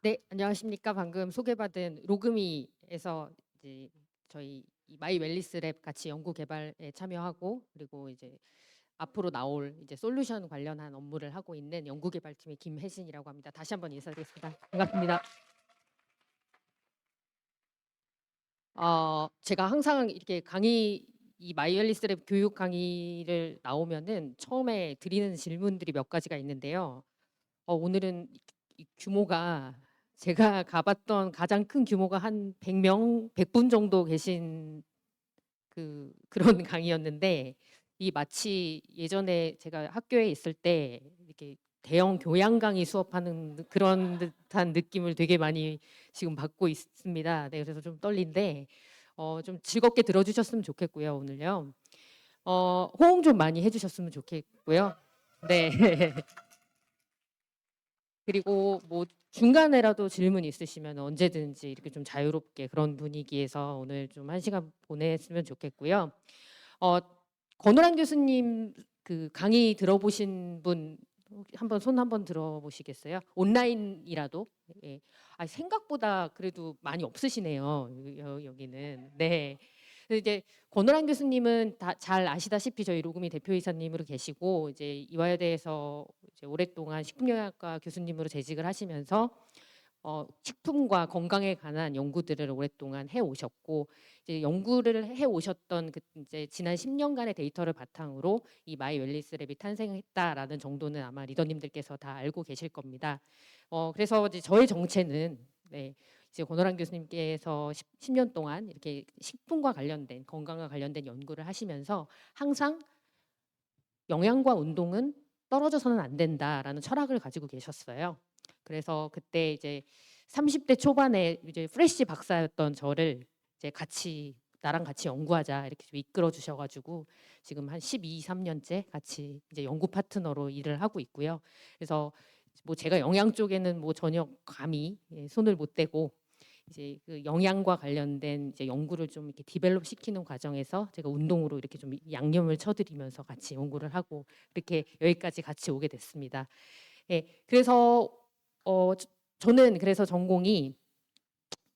네, 안녕하십니까. 방금 소개받은 로그미에서 이제 저희 이 마이 웰리스 랩 같이 연구 개발에 참여하고, 그리고 이제 앞으로 나올 이제 솔루션 관련한 업무를 하고 있는 연구 개발팀의 김혜신이라고 합니다. 다시 한번 인사드리겠습니다. 반갑습니다. 제가 항상 이렇게 이 마이 웰리스 랩 교육 강의를 나오면은 처음에 드리는 질문들이 몇 가지가 있는데요. 오늘은 이 규모가 제가 가봤던 가장 큰 규모가 한 100명, 100분 정도 계신 그런 강의였는데, 이 마치 예전에 제가 학교에 있을 때 이렇게 대형 교양 강의 수업하는 그런 듯한 느낌을 되게 많이 지금 받고 있습니다. 네, 그래서 좀 떨린데 좀 즐겁게 들어주셨으면 좋겠고요, 오늘요. 호응 좀 많이 해주셨으면 좋겠고요. 네. 그리고 뭐 중간에라도 질문 있으시면 언제든지 이렇게 좀 자유롭게 그런 분위기에서 오늘 좀 1시간 보냈으면 좋겠고요. 어, 권오란 교수님 그 강의 들어보신 분 한번 손 한번 들어보시겠어요? 온라인이라도. 예. 생각보다 그래도 많이 없으시네요. 여기는. 네. 근데 이제 권오란 교수님은 다 잘 아시다시피 저희 로그미 대표이사님으로 계시고, 이제 이화여대에서 이제 오랫동안 식품영양과 교수님으로 재직을 하시면서 식품과 건강에 관한 연구들을 오랫동안 해 오셨고, 이제 연구를 해 오셨던 그 이제 지난 10년간의 데이터를 바탕으로 이 마이 웰리스 랩이 탄생했다라는 정도는 아마 리더님들께서 다 알고 계실 겁니다. 그래서 이제 저의 정체는, 네, 이제 권오란 교수님께서 10년 동안 이렇게 식품과 관련된 건강과 관련된 연구를 하시면서 항상 영양과 운동은 떨어져서는 안 된다라는 철학을 가지고 계셨어요. 그래서 그때 이제 30대 초반에 이제 프레시 박사였던 저를 이제 나랑 같이 연구하자 이렇게 좀 이끌어 주셔가지고 지금 한 12, 3년째 같이 이제 연구 파트너로 일을 하고 있고요. 그래서 뭐 제가 영양 쪽에는 뭐 전혀 감히 손을 못 대고, 이제 그 영양과 관련된 이제 연구를 좀 이렇게 디벨롭 시키는 과정에서 제가 운동으로 이렇게 좀 양념을 쳐드리면서 같이 연구를 하고 이렇게 여기까지 같이 오게 됐습니다. 예, 그래서 저는 그래서 전공이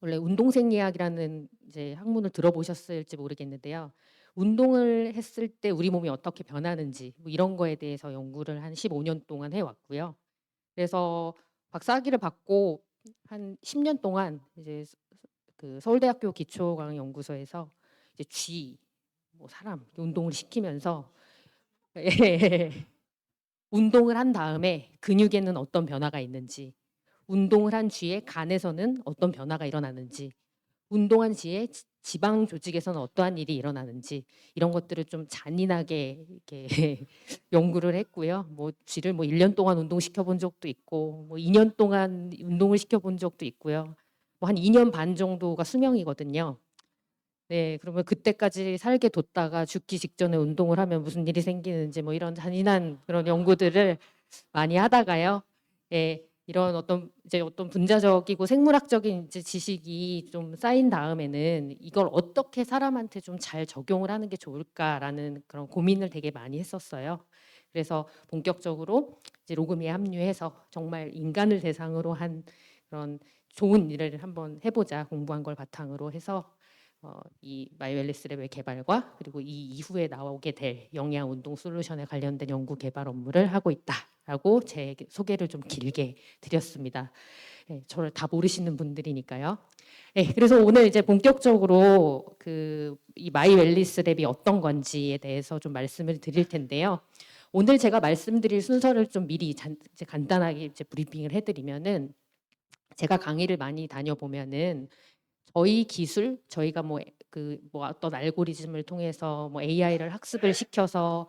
원래 운동생리학이라는 이제 학문을 들어보셨을지 모르겠는데요. 운동을 했을 때 우리 몸이 어떻게 변하는지 뭐 이런 거에 대해서 연구를 한 15년 동안 해왔고요. 그래서 박사학위를 받고 한 10년 동안 이제 그 서울대학교 기초과학연구소에서 이제 뭐 사람 운동을 시키면서 예, 운동을 한 다음에 근육에는 어떤 변화가 있는지, 운동을 한 뒤에 간에서는 어떤 변화가 일어나는지, 운동한 뒤에 지방 조직에서는 어떠한 일이 일어나는지 이런 것들을 좀 잔인하게 이렇게 연구를 했고요. 뭐 쥐를 뭐 1년 동안 운동시켜 본 적도 있고 뭐 2년 동안 운동을 시켜 본 적도 있고요. 뭐 한 2년 반 정도가 수명이거든요. 네, 그러면 그때까지 살게 뒀다가 죽기 직전에 운동을 하면 무슨 일이 생기는지 뭐 이런 잔인한 그런 연구들을 많이 하다가요. 예, 이런 어떤 분자적이고 생물학적인 이제 지식이 좀 쌓인 다음에는 이걸 어떻게 사람한테 좀 잘 적용을 하는 게 좋을까라는 그런 고민을 되게 많이 했었어요. 그래서 본격적으로 이제 로그미에 합류해서 정말 인간을 대상으로 한 그런 좋은 일을 한번 해보자, 공부한 걸 바탕으로 해서 이 마이 웰리스 랩의 개발과 그리고 이 이후에 나오게 될 영양 운동 솔루션에 관련된 연구 개발 업무를 하고 있다라고 제 소개를 좀 길게 드렸습니다. 네, 저를 다 모르시는 분들이니까요. 네, 그래서 오늘 이제 본격적으로 이 마이 웰리스 랩이 어떤 건지에 대해서 좀 말씀을 드릴 텐데요. 오늘 제가 말씀드릴 순서를 좀 미리 이제 간단하게 이제 브리핑을 해드리면은, 제가 강의를 많이 다녀보면은 저희 기술, 저희가 뭐 어떤 알고리즘을 통해서 뭐 AI를 학습을 시켜서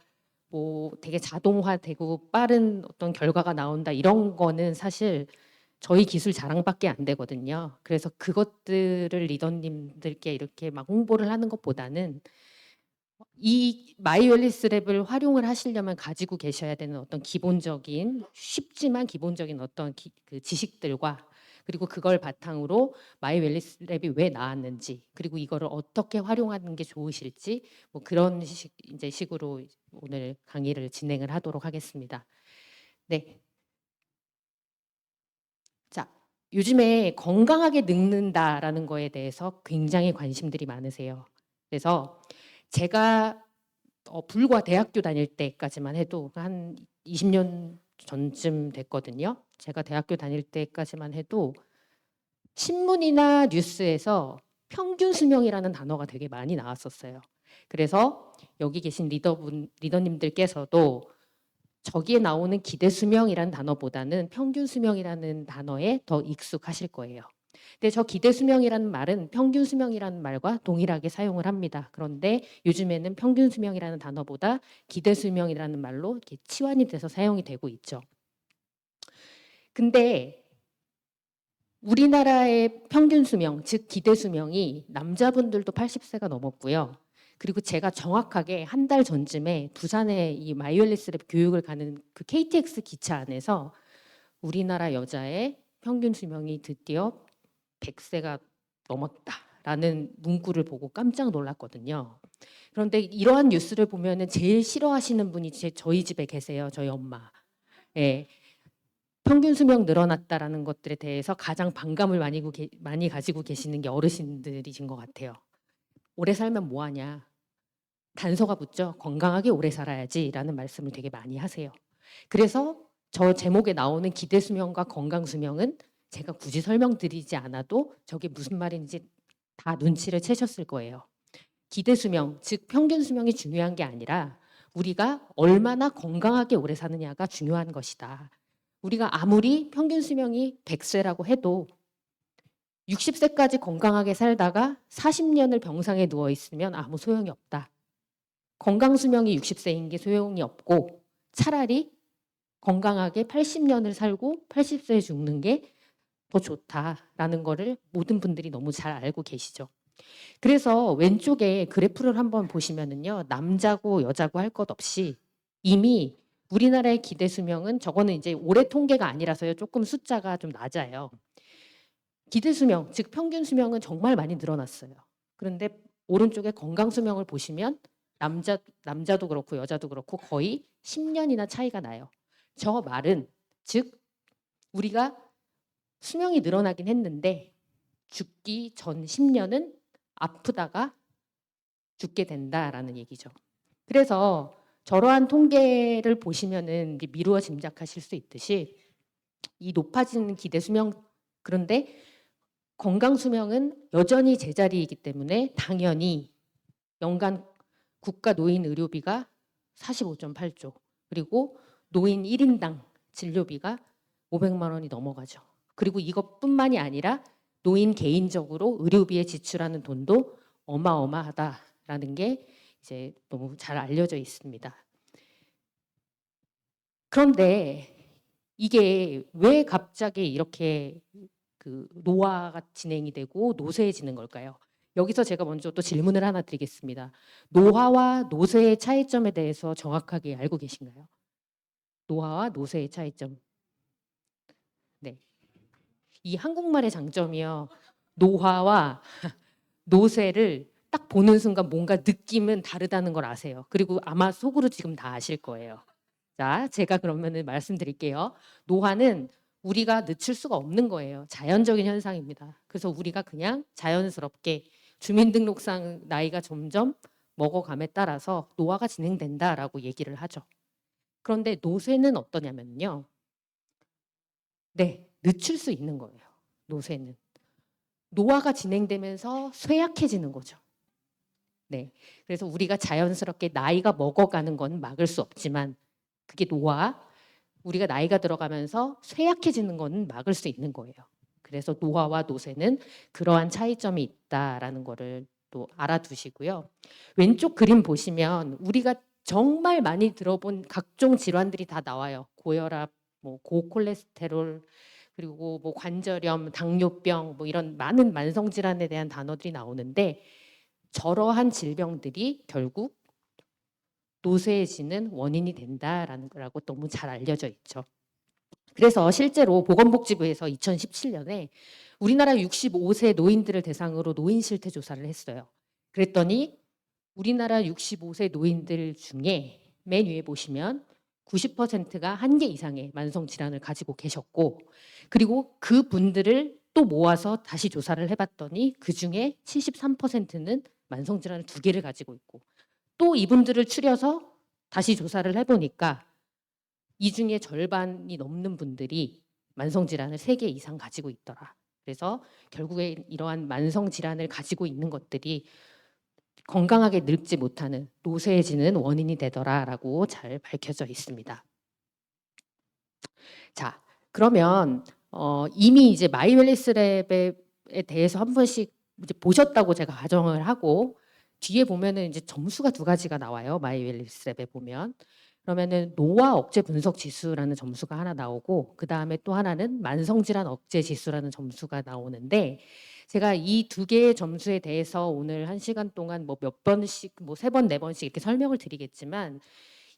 뭐 되게 자동화되고 빠른 어떤 결과가 나온다 이런 거는 사실 저희 기술 자랑밖에 안 되거든요. 그래서 그것들을 리더님들께 이렇게 막 홍보를 하는 것보다는 이 마이웰리스 랩을 활용을 하시려면 가지고 계셔야 되는 어떤 기본적인, 쉽지만 기본적인 어떤 그 지식들과 그리고 그걸 바탕으로 마이 웰니스 랩이 왜 나왔는지, 그리고 이거를 어떻게 활용하는 게 좋으실지 뭐 그런 이제 식으로 오늘 강의를 진행을 하도록 하겠습니다. 네. 자, 요즘에 건강하게 늙는다라는 거에 대해서 굉장히 관심들이 많으세요. 그래서 제가 불과 대학교 다닐 때까지만 해도 한 20년 전쯤 됐거든요. 제가 대학교 다닐 때까지만 해도 신문이나 뉴스에서 평균 수명이라는 단어가 되게 많이 나왔었어요. 그래서 여기 계신 리더님들께서도 저기에 나오는 기대 수명이라는 단어보다는 평균 수명이라는 단어에 더 익숙하실 거예요. 근데 저 기대 수명이라는 말은 평균 수명이라는 말과 동일하게 사용을 합니다. 그런데 요즘에는 평균 수명이라는 단어보다 기대 수명이라는 말로 이렇게 치환이 돼서 사용이 되고 있죠. 근데 우리나라의 평균 수명, 즉 기대 수명이 남자분들도 80세가 넘었고요. 그리고 제가 정확하게 한 달 전쯤에 부산에 이 마이웰리스 랩 교육을 가는 그 KTX 기차 안에서 우리나라 여자의 평균 수명이 드디어 100세가 넘었다라는 문구를 보고 깜짝 놀랐거든요. 그런데 이러한 뉴스를 보면은 제일 싫어하시는 분이 저희 집에 계세요. 저희 엄마. 예. 평균 수명 늘어났다라는 것들에 대해서 가장 반감을 많이 가지고 계시는 게 어르신들이신 것 같아요. 오래 살면 뭐하냐. 단서가 붙죠. 건강하게 오래 살아야지라는 말씀을 되게 많이 하세요. 그래서 저 제목에 나오는 기대 수명과 건강 수명은 제가 굳이 설명드리지 않아도 저게 무슨 말인지 다 눈치를 채셨을 거예요. 기대 수명, 즉 평균 수명이 중요한 게 아니라 우리가 얼마나 건강하게 오래 사느냐가 중요한 것이다. 우리가 아무리 평균 수명이 100세라고 해도 60세까지 건강하게 살다가 40년을 병상에 누워 있으면 아무 소용이 없다. 건강 수명이 60세인 게 소용이 없고 차라리 건강하게 80년을 살고 80세에 죽는 게 더 좋다라는 거를 모든 분들이 너무 잘 알고 계시죠. 그래서 왼쪽에 그래프를 한번 보시면은요. 남자고 여자고 할 것 없이 이미 우리나라의 기대 수명은 저거는 이제 올해 통계가 아니라서요. 조금 숫자가 좀 낮아요. 기대 수명, 즉 평균 수명은 정말 많이 늘어났어요. 그런데 오른쪽에 건강 수명을 보시면 남자도 그렇고 여자도 그렇고 거의 10년이나 차이가 나요. 저 말은 즉 우리가 수명이 늘어나긴 했는데 죽기 전 10년은 아프다가 죽게 된다라는 얘기죠. 그래서 저러한 통계를 보시면은 미루어 짐작하실 수 있듯이 이 높아지는 기대 수명 그런데 건강 수명은 여전히 제자리이기 때문에 당연히 연간 국가 노인 의료비가 45.8조 그리고 노인 1인당 진료비가 500만 원이 넘어가죠. 그리고 이것뿐만이 아니라 노인 개인적으로 의료비에 지출하는 돈도 어마어마하다라는 게 이제 너무 잘 알려져 있습니다. 그런데 이게 왜 갑자기 이렇게 그 노화가 진행이 되고 노쇠해지는 걸까요? 여기서 제가 먼저 또 질문을 하나 드리겠습니다. 노화와 노쇠의 차이점에 대해서 정확하게 알고 계신가요? 노화와 노쇠의 차이점. 네. 이 한국말의 장점이요. 노화와 노쇠를 딱 보는 순간 뭔가 느낌은 다르다는 걸 아세요. 그리고 아마 속으로 지금 다 아실 거예요. 자, 제가 그러면은 말씀드릴게요. 노화는 우리가 늦출 수가 없는 거예요. 자연적인 현상입니다. 그래서 우리가 그냥 자연스럽게 주민등록상 나이가 점점 먹어감에 따라서 노화가 진행된다라고 얘기를 하죠. 그런데 노쇠는 어떠냐면요. 네, 늦출 수 있는 거예요. 노쇠는. 노화가 진행되면서 쇠약해지는 거죠. 네. 그래서 우리가 자연스럽게 나이가 먹어가는 건 막을 수 없지만 그게 노화, 우리가 나이가 들어가면서 쇠약해지는 건 막을 수 있는 거예요. 그래서 노화와 노쇠는 그러한 차이점이 있다라는 거를 또 알아두시고요. 왼쪽 그림 보시면 우리가 정말 많이 들어본 각종 질환들이 다 나와요. 고혈압, 뭐 고콜레스테롤, 그리고 뭐 관절염, 당뇨병, 뭐 이런 많은 만성 질환에 대한 단어들이 나오는데 저러한 질병들이 결국 노쇠해지는 원인이 된다라는 거라고 너무 잘 알려져 있죠. 그래서 실제로 보건복지부에서 2017년에 우리나라 65세 노인들을 대상으로 노인 실태 조사를 했어요. 그랬더니 우리나라 65세 노인들 중에 맨 위에 보시면 90%가 한 개 이상의 만성 질환을 가지고 계셨고, 그리고 그 분들을 또 모아서 다시 조사를 해봤더니 그중에 73%는 만성 질환을 두 개를 가지고 있고, 또 이분들을 추려서 다시 조사를 해보니까 이 중에 절반이 넘는 분들이 만성 질환을 세 개 이상 가지고 있더라. 그래서 결국에 이러한 만성 질환을 가지고 있는 것들이 건강하게 늙지 못하는 노쇠해지는 원인이 되더라라고 잘 밝혀져 있습니다. 자, 그러면 이미 이제 마이 웰니스 랩에 대해서 한 번씩 이제 보셨다고 제가 가정을 하고, 뒤에 보면은 이제 점수가 두 가지가 나와요. 마이 웰니스 랩에 보면. 그러면은 노화 억제 분석 지수라는 점수가 하나 나오고, 그 다음에 또 하나는 만성질환 억제 지수라는 점수가 나오는데, 제가 이 두 개의 점수에 대해서 오늘 1시간 동안 뭐 몇 번씩, 뭐 3번, 4번씩 이렇게 설명을 드리겠지만,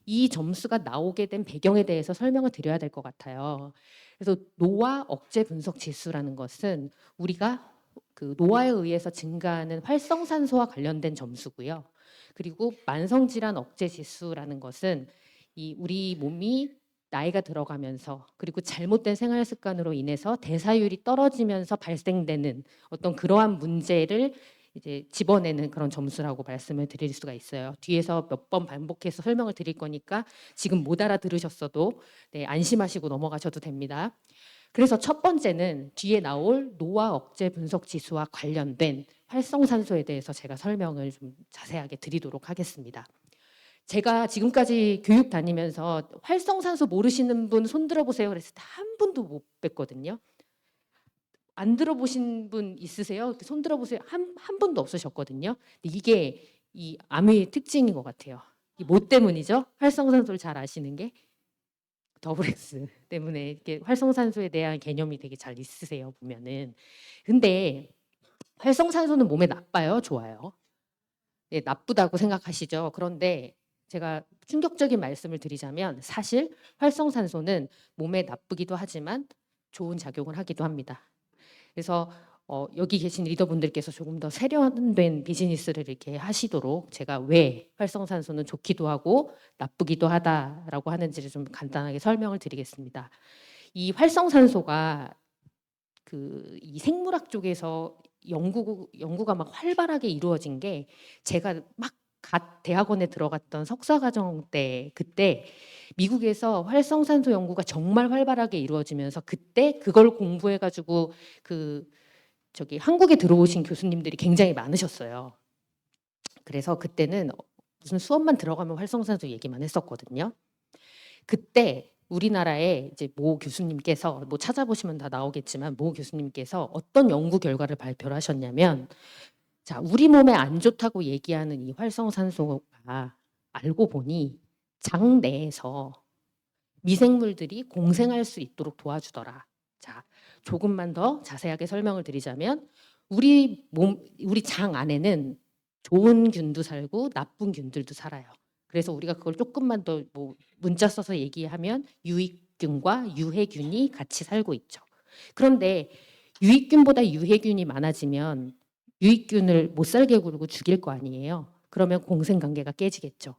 이 점수가 나오게 된 배경에 대해서 설명을 드려야 될 것 같아요. 그래서 노화 억제 분석 지수라는 것은 우리가 그 노화에 의해서 증가하는 활성산소와 관련된 점수고요. 그리고 만성질환 억제 지수라는 것은 이 우리 몸이 나이가 들어가면서, 그리고 잘못된 생활 습관으로 인해서 대사율이 떨어지면서 발생되는 어떤 그러한 문제를 이제 집어내는 그런 점수라고 말씀을 드릴 수가 있어요. 뒤에서 몇 번 반복해서 설명을 드릴 거니까 지금 못 알아들으셨어도 네, 안심하시고 넘어가셔도 됩니다. 그래서 첫 번째는 뒤에 나올 노화 억제 분석 지수와 관련된 활성산소에 대해서 제가 설명을 좀 자세하게 드리도록 하겠습니다. 제가 지금까지 교육 다니면서 활성산소 모르시는 분 손 들어보세요. 그랬을 때 한 분도 못 뵀거든요. 안 들어보신 분 있으세요? 손 들어보세요. 한 분도 없으셨거든요. 근데 이게 이 암의 특징인 것 같아요. 이 뭐 때문이죠? 활성산소를 잘 아시는 게 더블 X 때문에 이렇게 활성산소에 대한 개념이 되게 잘 있으세요, 보면은. 근데 활성산소는 몸에 나빠요, 좋아요? 네, 나쁘다고 생각하시죠? 그런데 제가 충격적인 말씀을 드리자면 사실 활성산소는 몸에 나쁘기도 하지만 좋은 작용을 하기도 합니다. 그래서 여기 계신 리더분들께서 조금 더 세련된 비즈니스를 이렇게 하시도록 제가 왜 활성산소는 좋기도 하고 나쁘기도 하다라고 하는지를 좀 간단하게 설명을 드리겠습니다. 이 활성산소가 이 생물학 쪽에서 연구가 막 활발하게 이루어진 게, 제가 막 갓 대학원에 들어갔던 석사과정 때, 그때 미국에서 활성산소 연구가 정말 활발하게 이루어지면서 그때 그걸 공부해가지고 한국에 들어오신 교수님들이 굉장히 많으셨어요. 그래서 그때는 무슨 수업만 들어가면 활성산소 얘기만 했었거든요. 그때 우리나라에 이제 모 교수님께서, 뭐 찾아보시면 다 나오겠지만 모 교수님께서 어떤 연구 결과를 발표를 하셨냐면, 자, 우리 몸에 안 좋다고 얘기하는 이 활성산소가 알고 보니 장 내에서 미생물들이 공생할 수 있도록 도와주더라. 자, 조금만 더 자세하게 설명을 드리자면 우리 장 안에는 좋은 균도 살고 나쁜 균들도 살아요. 그래서 우리가 그걸 조금만 더 뭐 문자 써서 얘기하면 유익균과 유해균이 같이 살고 있죠. 그런데 유익균보다 유해균이 많아지면 유익균을 못 살게 굴고 죽일 거 아니에요. 그러면 공생관계가 깨지겠죠.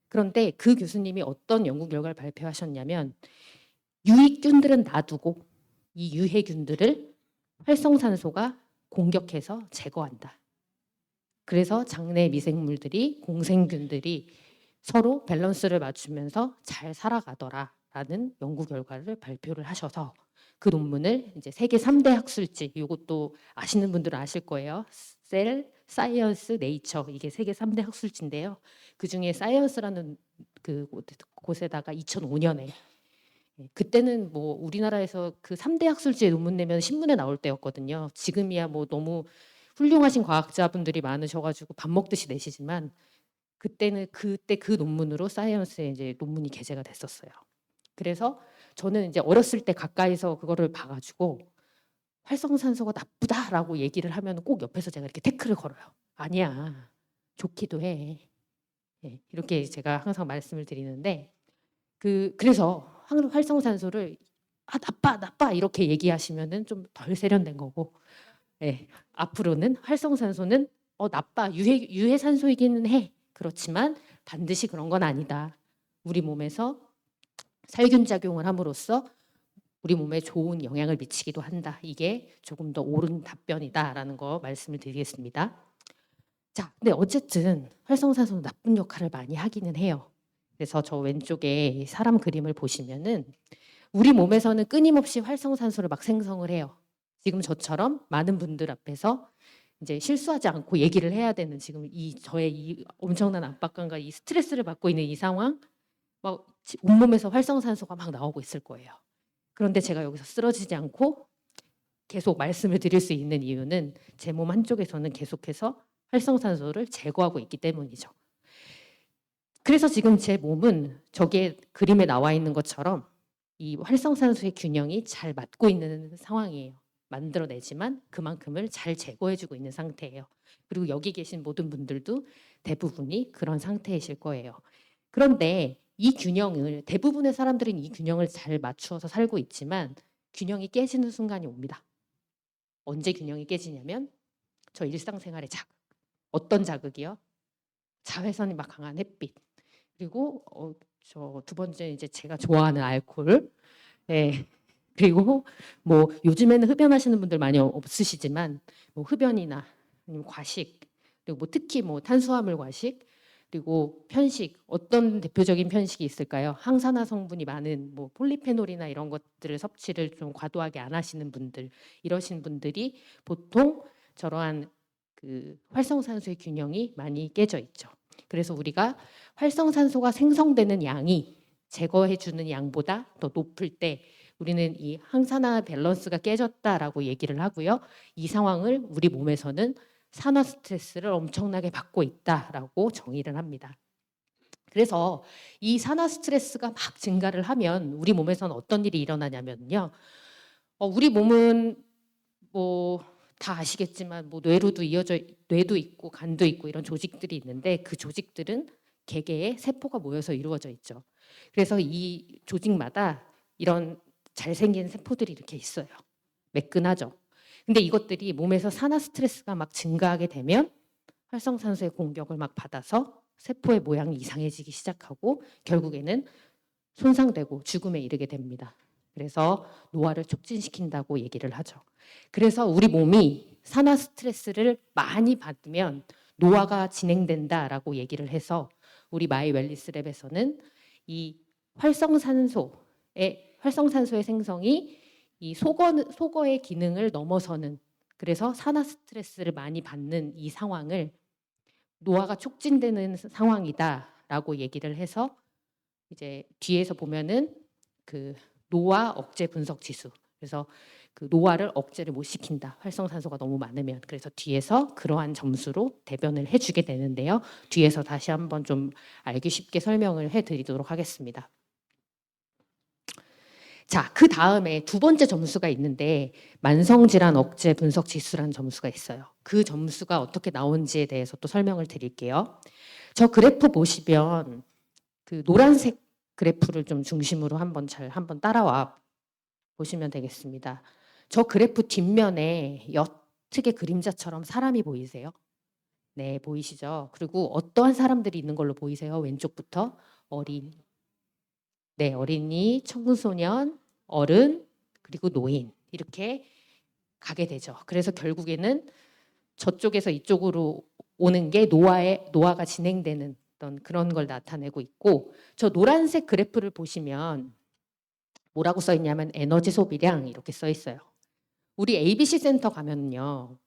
그런데 그 교수님이 어떤 연구 결과를 발표하셨냐면, 유익균들은 놔두고 이 유해균들을 활성산소가 공격해서 제거한다. 그래서 장내 미생물들이, 공생균들이 서로 밸런스를 맞추면서 잘 살아가더라라는 연구 결과를 발표를 하셔서 그 논문을 이제 세계 3대 학술지, 이것도 아시는 분들은 아실 거예요. 셀, 사이언스, 네이처, 이게 세계 3대 학술지인데요. 그중에 사이언스라는 곳에다가 2005년에, 그때는 뭐 우리나라에서 그 3대 학술지에 논문 내면 신문에 나올 때였거든요. 지금이야 뭐 너무 훌륭하신 과학자분들이 많으셔가지고 밥 먹듯이 내시지만, 그때는 그때 그 논문으로 사이언스에 이제 논문이 게재가 됐었어요. 그래서 저는 이제 어렸을 때 가까이서 그거를 봐가지고 활성산소가 나쁘다라고 얘기를 하면 꼭 옆에서 제가 이렇게 태클을 걸어요. 아니야, 좋기도 해. 예, 이렇게 제가 항상 말씀을 드리는데, 그래서 활성산소를 아 나빠 이렇게 얘기하시면은 좀 덜 세련된 거고, 예, 앞으로는 활성산소는 나빠 유해산소이기는 해. 그렇지만 반드시 그런 건 아니다. 우리 몸에서 살균 작용을 함으로써 우리 몸에 좋은 영향을 미치기도 한다. 이게 조금 더 옳은 답변이다라는 거 말씀을 드리겠습니다. 자, 근데 어쨌든 활성산소는 나쁜 역할을 많이 하기는 해요. 그래서 저 왼쪽에 사람 그림을 보시면은 우리 몸에서는 끊임없이 활성산소를 막 생성을 해요. 지금 저처럼 많은 분들 앞에서 이제 실수하지 않고 얘기를 해야 되는 지금 저의 이 엄청난 압박감과 이 스트레스를 받고 있는 이 상황, 막 온몸에서 활성산소가 막 나오고 있을 거예요. 그런데 제가 여기서 쓰러지지 않고 계속 말씀을 드릴 수 있는 이유는 제 몸 한쪽에서는 계속해서 활성산소를 제거하고 있기 때문이죠. 그래서 지금 제 몸은 저게 그림에 나와 있는 것처럼 이 활성산소의 균형이 잘 맞고 있는 상황이에요. 만들어내지만 그만큼을 잘 제거해주고 있는 상태예요. 그리고 여기 계신 모든 분들도 대부분이 그런 상태이실 거예요. 그런데 이 균형을 대부분의 사람들은 이 균형을 잘 맞추어서 살고 있지만 균형이 깨지는 순간이 옵니다. 언제 균형이 깨지냐면 저 일상생활의 자극. 어떤 자극이요? 자외선이 막 강한 햇빛. 그리고 저 두 번째 이제 제가 좋아하는 알코올. 네. 그리고 뭐 요즘에는 흡연하시는 분들 많이 없으시지만 뭐 흡연이나 아니면 과식, 그리고 뭐 특히 뭐 탄수화물 과식, 그리고 편식, 어떤 대표적인 편식이 있을까요? 항산화 성분이 많은 뭐 폴리페놀이나 이런 것들을 섭취를 좀 과도하게 안 하시는 분들, 이러신 분들이 보통 저러한 그 활성산소의 균형이 많이 깨져 있죠. 그래서 우리가 활성산소가 생성되는 양이 제거해주는 양보다 더 높을 때 우리는 이 항산화 밸런스가 깨졌다라고 얘기를 하고요. 이 상황을 우리 몸에서는 산화 스트레스를 엄청나게 받고 있다라고 정의를 합니다. 그래서 이 산화 스트레스가 막 증가를 하면 우리 몸에서는 어떤 일이 일어나냐면요. 우리 몸은 뭐 다 아시겠지만 뭐 뇌로도 이어져 뇌도 있고 간도 있고 이런 조직들이 있는데 그 조직들은 개개의 세포가 모여서 이루어져 있죠. 그래서 이 조직마다 이런 잘생긴 세포들이 이렇게 있어요. 매끈하죠. 근데 이것들이 몸에서 산화 스트레스가 막 증가하게 되면 활성산소의 공격을 막 받아서 세포의 모양이 이상해지기 시작하고 결국에는 손상되고 죽음에 이르게 됩니다. 그래서 노화를 촉진시킨다고 얘기를 하죠. 그래서 우리 몸이 산화 스트레스를 많이 받으면 노화가 진행된다라고 얘기를 해서 우리 마이 웰리스 랩에서는 이 활성산소의 생성이 이 속어의 기능을 넘어서는, 그래서 산화 스트레스를 많이 받는 이 상황을 노화가 촉진되는 상황이다라고 얘기를 해서 이제 뒤에서 보면은 그 노화 억제 분석 지수. 그래서 그 노화를 억제를 못 시킨다. 활성산소가 너무 많으면. 그래서 뒤에서 그러한 점수로 대변을 해주게 되는데요. 뒤에서 다시 한번 좀 알기 쉽게 설명을 해드리도록 하겠습니다. 자, 그 다음에 두 번째 점수가 있는데 만성질환 억제 분석 지수라는 점수가 있어요. 그 점수가 어떻게 나온지에 대해서 또 설명을 드릴게요. 저 그래프 보시면 그 노란색 그래프를 좀 중심으로 한번 따라와 보시면 되겠습니다. 저 그래프 뒷면에 옅게 그림자처럼 사람이 보이세요? 네, 보이시죠? 그리고 어떠한 사람들이 있는 걸로 보이세요? 왼쪽부터 네, 어린이, 청소년, 어른, 그리고 노인 이렇게 가게 되죠. 그래서 결국에는 저쪽에서 이쪽으로 오는 게 노화가 진행되는 어떤 그런 걸 나타내고 있고, 저 노란색 그래프를 보시면 뭐라고 써 있냐면 에너지 소비량 이렇게 써 있어요. 우리 ABC 센터 가면요.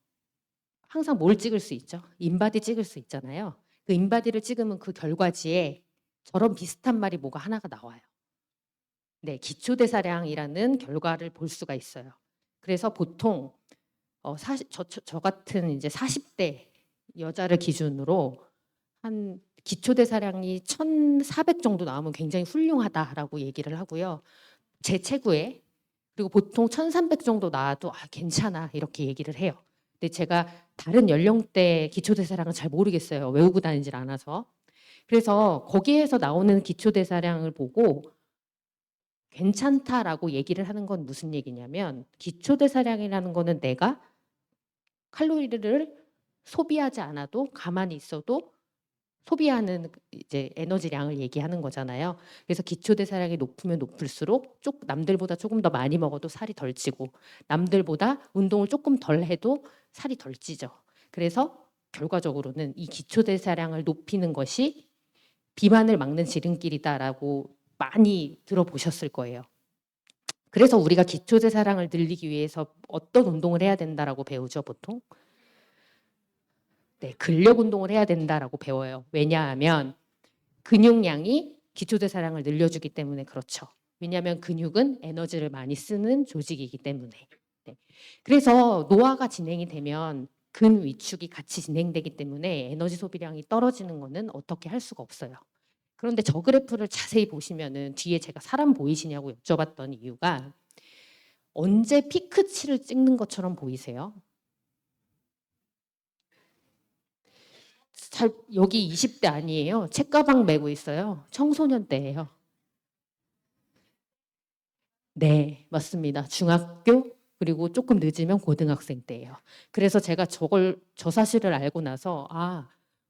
항상 뭘 찍을 수 있죠? 인바디 찍을 수 있잖아요. 그 인바디를 찍으면 그 결과지에 저런 비슷한 말이 뭐가 하나가 나와요. 네, 기초대사량이라는 결과를 볼 수가 있어요. 그래서 보통 저 같은 이제 40대 여자를 기준으로 한 기초대사량이 1,400 정도 나오면 굉장히 훌륭하다라고 얘기를 하고요. 제 체구에, 그리고 보통 1,300 정도 나와도 괜찮아 이렇게 얘기를 해요. 근데 제가 다른 연령대 기초대사량은 잘 모르겠어요. 외우고 다니질 않아서. 그래서 거기에서 나오는 기초대사량을 보고 괜찮다라고 얘기를 하는 건 무슨 얘기냐면 기초대사량이라는 거는 내가 칼로리를 소비하지 않아도 가만히 있어도 소비하는 이제 에너지량을 얘기하는 거잖아요. 그래서 기초대사량이 높으면 높을수록 남들보다 조금 더 많이 먹어도 살이 덜 찌고 남들보다 운동을 조금 덜 해도 살이 덜 찌죠. 그래서 결과적으로는 이 기초대사량을 높이는 것이 비만을 막는 지름길이다라고 많이 들어보셨을 거예요. 그래서 우리가 기초대사량을 늘리기 위해서 어떤 운동을 해야 된다라고 배우죠, 보통? 네, 근력 운동을 해야 된다라고 배워요. 왜냐하면 근육량이 기초대사량을 늘려주기 때문에 그렇죠. 왜냐하면 근육은 에너지를 많이 쓰는 조직이기 때문에. 네. 그래서 노화가 진행이 되면 근 위축이 같이 진행되기 때문에 에너지 소비량이 떨어지는 거는 어떻게 할 수가 없어요. 그런데 저 그래프를 자세히 보시면은 뒤에 제가 사람 보이시냐고 여쭤봤던 이유가 언제 피크치를 찍는 것처럼 보이세요? 여기 20대 아니에요. 책가방 메고 있어요. 청소년 때예요. 네, 맞습니다. 중학교 그리고 조금 늦으면 고등학생 때예요. 그래서 제가 저 사실을 알고 나서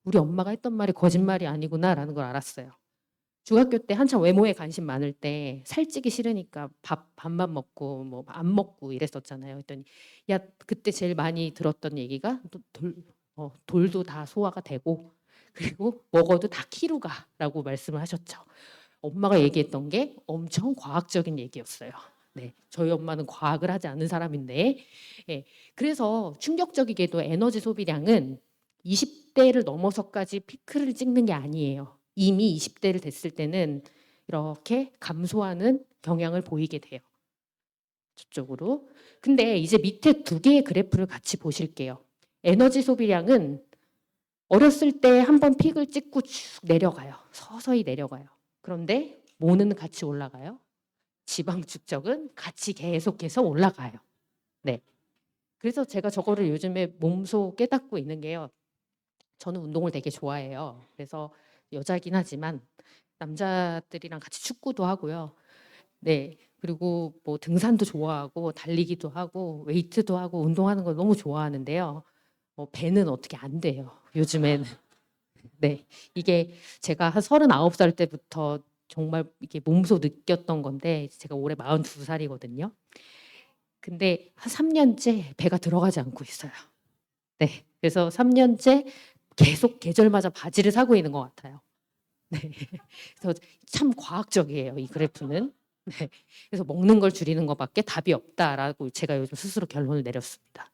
우리 엄마가 했던 말이 거짓말이 아니구나라는 걸 알았어요. 중학교 때 한참 외모에 관심 많을 때 살찌기 싫으니까 밥만 먹고 뭐 안 먹고 이랬었잖아요. 그랬더니 야, 그때 제일 많이 들었던 얘기가 돌도 다 소화가 되고 그리고 먹어도 다 키로가라고 말씀을 하셨죠. 엄마가 얘기했던 게 엄청 과학적인 얘기였어요. 네, 저희 엄마는 과학을 하지 않는 사람인데, 예, 그래서 충격적이게도 에너지 소비량은 20대를 넘어서까지 피크를 찍는 게 아니에요. 이미 20대를 됐을 때는 이렇게 감소하는 경향을 보이게 돼요. 저쪽으로. 근데 이제 밑에 두 개의 그래프를 같이 보실게요. 에너지 소비량은 어렸을 때 한번 픽을 찍고 쭉 내려가요. 서서히 내려가요. 그런데 뭐는 같이 올라가요? 지방 축적은 같이 계속해서 올라가요. 네. 그래서 제가 저거를 요즘에 몸소 깨닫고 있는 게요. 저는 운동을 되게 좋아해요. 그래서 여자긴 하지만 남자들이랑 같이 축구도 하고요. 네. 그리고 뭐 등산도 좋아하고 달리기도 하고 웨이트도 하고 운동하는 걸 너무 좋아하는데요. 배는 어떻게 안 돼요. 요즘에는. 네. 이게 제가 한 39살 때부터 정말 이게 몸소 느꼈던 건데 제가 올해 42살이거든요. 근데 한 3년째 배가 들어가지 않고 있어요. 네. 그래서 3년째 계속 계절마다 바지를 사고 있는 것 같아요. 네. 그래서 참 과학적이에요, 이 그래프는. 네. 그래서 먹는 걸 줄이는 것밖에 답이 없다라고 제가 요즘 스스로 결론을 내렸습니다.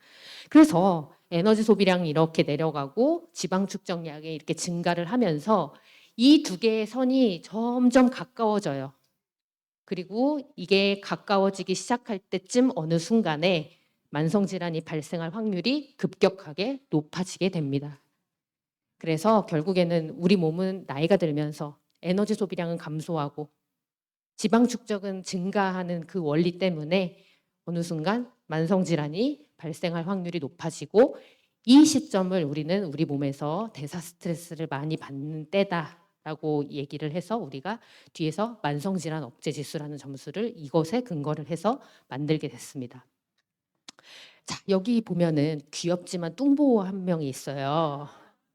그래서 에너지 소비량이 이렇게 내려가고 지방 축적량이 이렇게 증가를 하면서 이 두 개의 선이 점점 가까워져요. 그리고 이게 가까워지기 시작할 때쯤 어느 순간에 만성질환이 발생할 확률이 급격하게 높아지게 됩니다. 그래서 결국에는 우리 몸은 나이가 들면서 에너지 소비량은 감소하고 지방 축적은 증가하는 그 원리 때문에 어느 순간 만성질환이 발생할 확률이 높아지고 이 시점을 우리는 우리 몸에서 대사 스트레스를 많이 받는 때다라고 얘기를 해서 우리가 뒤에서 만성질환 억제 지수라는 점수를 이것에 근거를 해서 만들게 됐습니다. 자, 여기 보면은 귀엽지만 뚱보 한 명이 있어요.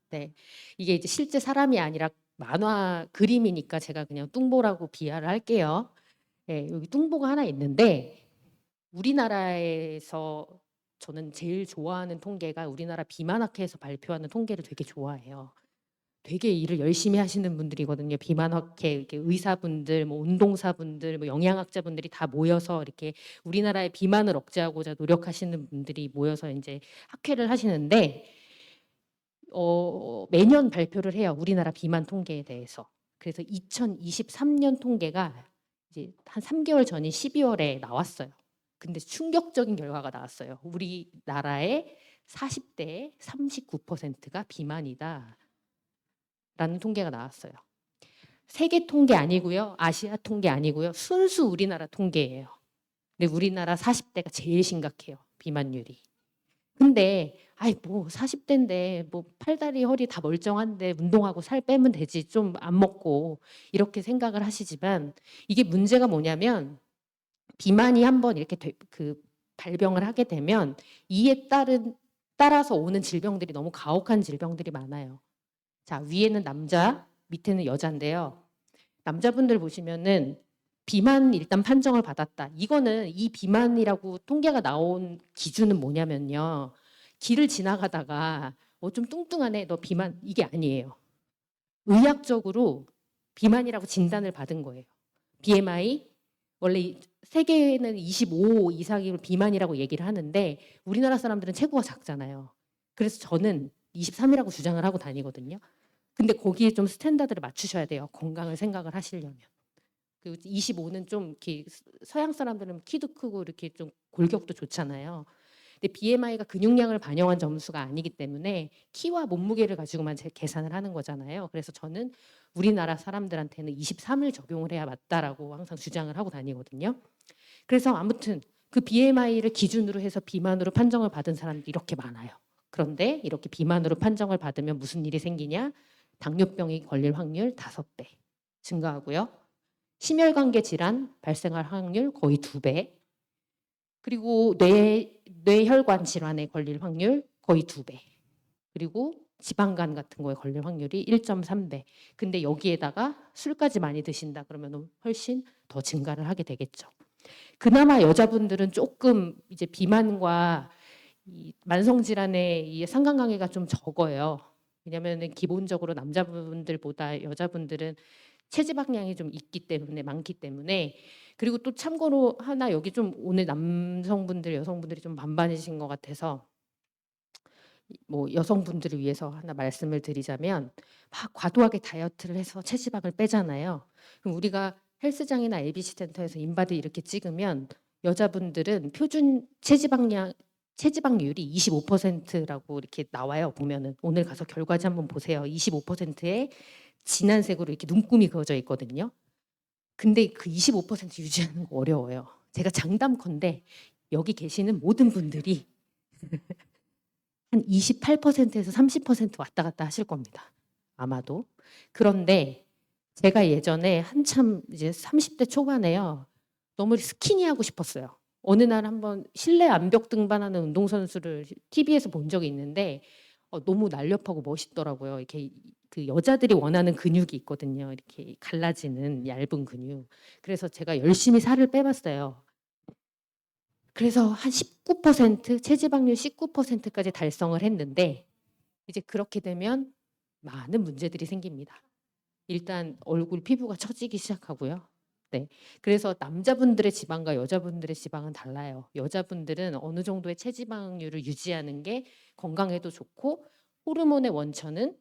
네, 이게 이제 실제 사람이 아니라 만화 그림이니까 제가 그냥 뚱보라고 비하를 할게요. 네, 여기 뚱보가 하나 있는데 우리나라에서 저는 제일 좋아하는 통계가 우리나라 비만학회에서 발표하는 통계를 되게 좋아해요. 되게 일을 열심히 하시는 분들이거든요. 비만학회 이렇게 의사분들, 뭐 운동사분들, 뭐 영양학자분들이 다 모여서 이렇게 우리나라의 비만을 억제하고자 노력하시는 분들이 모여서 이제 학회를 하시는데 매년 발표를 해요. 우리나라 비만 통계에 대해서. 그래서 2023년 통계가 이제 한 3개월 전인 12월에 나왔어요. 근데 충격적인 결과가 나왔어요. 우리나라의 40대의 39%가 비만이다. 라는 통계가 나왔어요. 세계 통계 아니고요. 아시아 통계 아니고요. 순수 우리나라 통계예요. 근데 우리나라 40대가 제일 심각해요. 비만율이. 근데 아이 뭐 40대인데 뭐 팔다리 허리 다 멀쩡한데 운동하고 살 빼면 되지 좀 안 먹고 이렇게 생각을 하시지만 이게 문제가 뭐냐면 비만이 한번 이렇게 그 발병을 하게 되면 이에 따라서 오는 질병들이 너무 가혹한 질병들이 많아요. 자, 위에는 남자, 밑에는 여자인데요. 남자분들 보시면은 비만 일단 판정을 받았다. 이거는 이 비만이라고 통계가 나온 기준은 뭐냐면요. 길을 지나가다가 좀 뚱뚱하네. 너 비만 이게 아니에요. 의학적으로 비만이라고 진단을 받은 거예요. BMI 원래 세계에는 25 이상이면 비만이라고 얘기를 하는데 우리나라 사람들은 체구가 작잖아요. 그래서 저는 23이라고 주장을 하고 다니거든요. 근데 거기에 좀 스탠다드를 맞추셔야 돼요. 건강을 생각을 하시려면. 그 25는 좀 이렇게 서양 사람들은 키도 크고 이렇게 좀 골격도 좋잖아요. 근데 BMI가 근육량을 반영한 점수가 아니기 때문에 키와 몸무게를 가지고만 계산을 하는 거잖아요. 그래서 저는 우리나라 사람들한테는 23을 적용을 해야 맞다라고 항상 주장을 하고 다니거든요. 그래서 아무튼 그 BMI를 기준으로 해서 비만으로 판정을 받은 사람들이 이렇게 많아요. 그런데 이렇게 비만으로 판정을 받으면 무슨 일이 생기냐? 당뇨병이 걸릴 확률 5배 증가하고요. 심혈관계 질환 발생할 확률 거의 2배. 그리고 뇌혈관 질환에 걸릴 확률 거의 2배. 그리고 지방간 같은 거에 걸릴 확률이 1.3배. 근데 여기에다가 술까지 많이 드신다 그러면 훨씬 더 증가를 하게 되겠죠. 그나마 여자분들은 조금 이제 비만과 이 만성질환의 이 상관관계가 좀 적어요. 왜냐하면 기본적으로 남자분들보다 여자분들은 체지방량이 좀 있기 때문에 많기 때문에 그리고 또 참고로 하나 여기 좀 오늘 남성분들 여성분들이 좀 반반이신 것 같아서 뭐 여성분들을 위해서 하나 말씀을 드리자면 막 과도하게 다이어트를 해서 체지방을 빼잖아요. 그럼 우리가 헬스장이나 ABC 센터에서 인바디 이렇게 찍으면 여자분들은 표준 체지방률이 25%라고 이렇게 나와요. 보면은 오늘 가서 결과지 한번 보세요. 25%에 진한색으로 이렇게 눈금이 그어져 있거든요. 근데 그 25% 유지하는 거 어려워요. 제가 장담컨대 여기 계시는 모든 분들이 한 28%에서 30% 왔다 갔다 하실 겁니다. 아마도. 그런데 제가 예전에 한참 이제 30대 초반에요. 너무 스키니하고 싶었어요. 어느 날 한번 실내 암벽 등반하는 운동선수를 TV에서 본 적이 있는데 너무 날렵하고 멋있더라고요. 이렇게 그 여자들이 원하는 근육이 있거든요. 이렇게 갈라지는 얇은 근육. 그래서 제가 열심히 살을 빼봤어요. 그래서 한 19% 체지방률 19%까지 달성을 했는데 이제 그렇게 되면 많은 문제들이 생깁니다. 일단 얼굴 피부가 처지기 시작하고요. 네. 그래서 남자분들의 지방과 여자분들의 지방은 달라요. 여자분들은 어느 정도의 체지방률을 유지하는 게 건강에도 좋고 호르몬의 원천은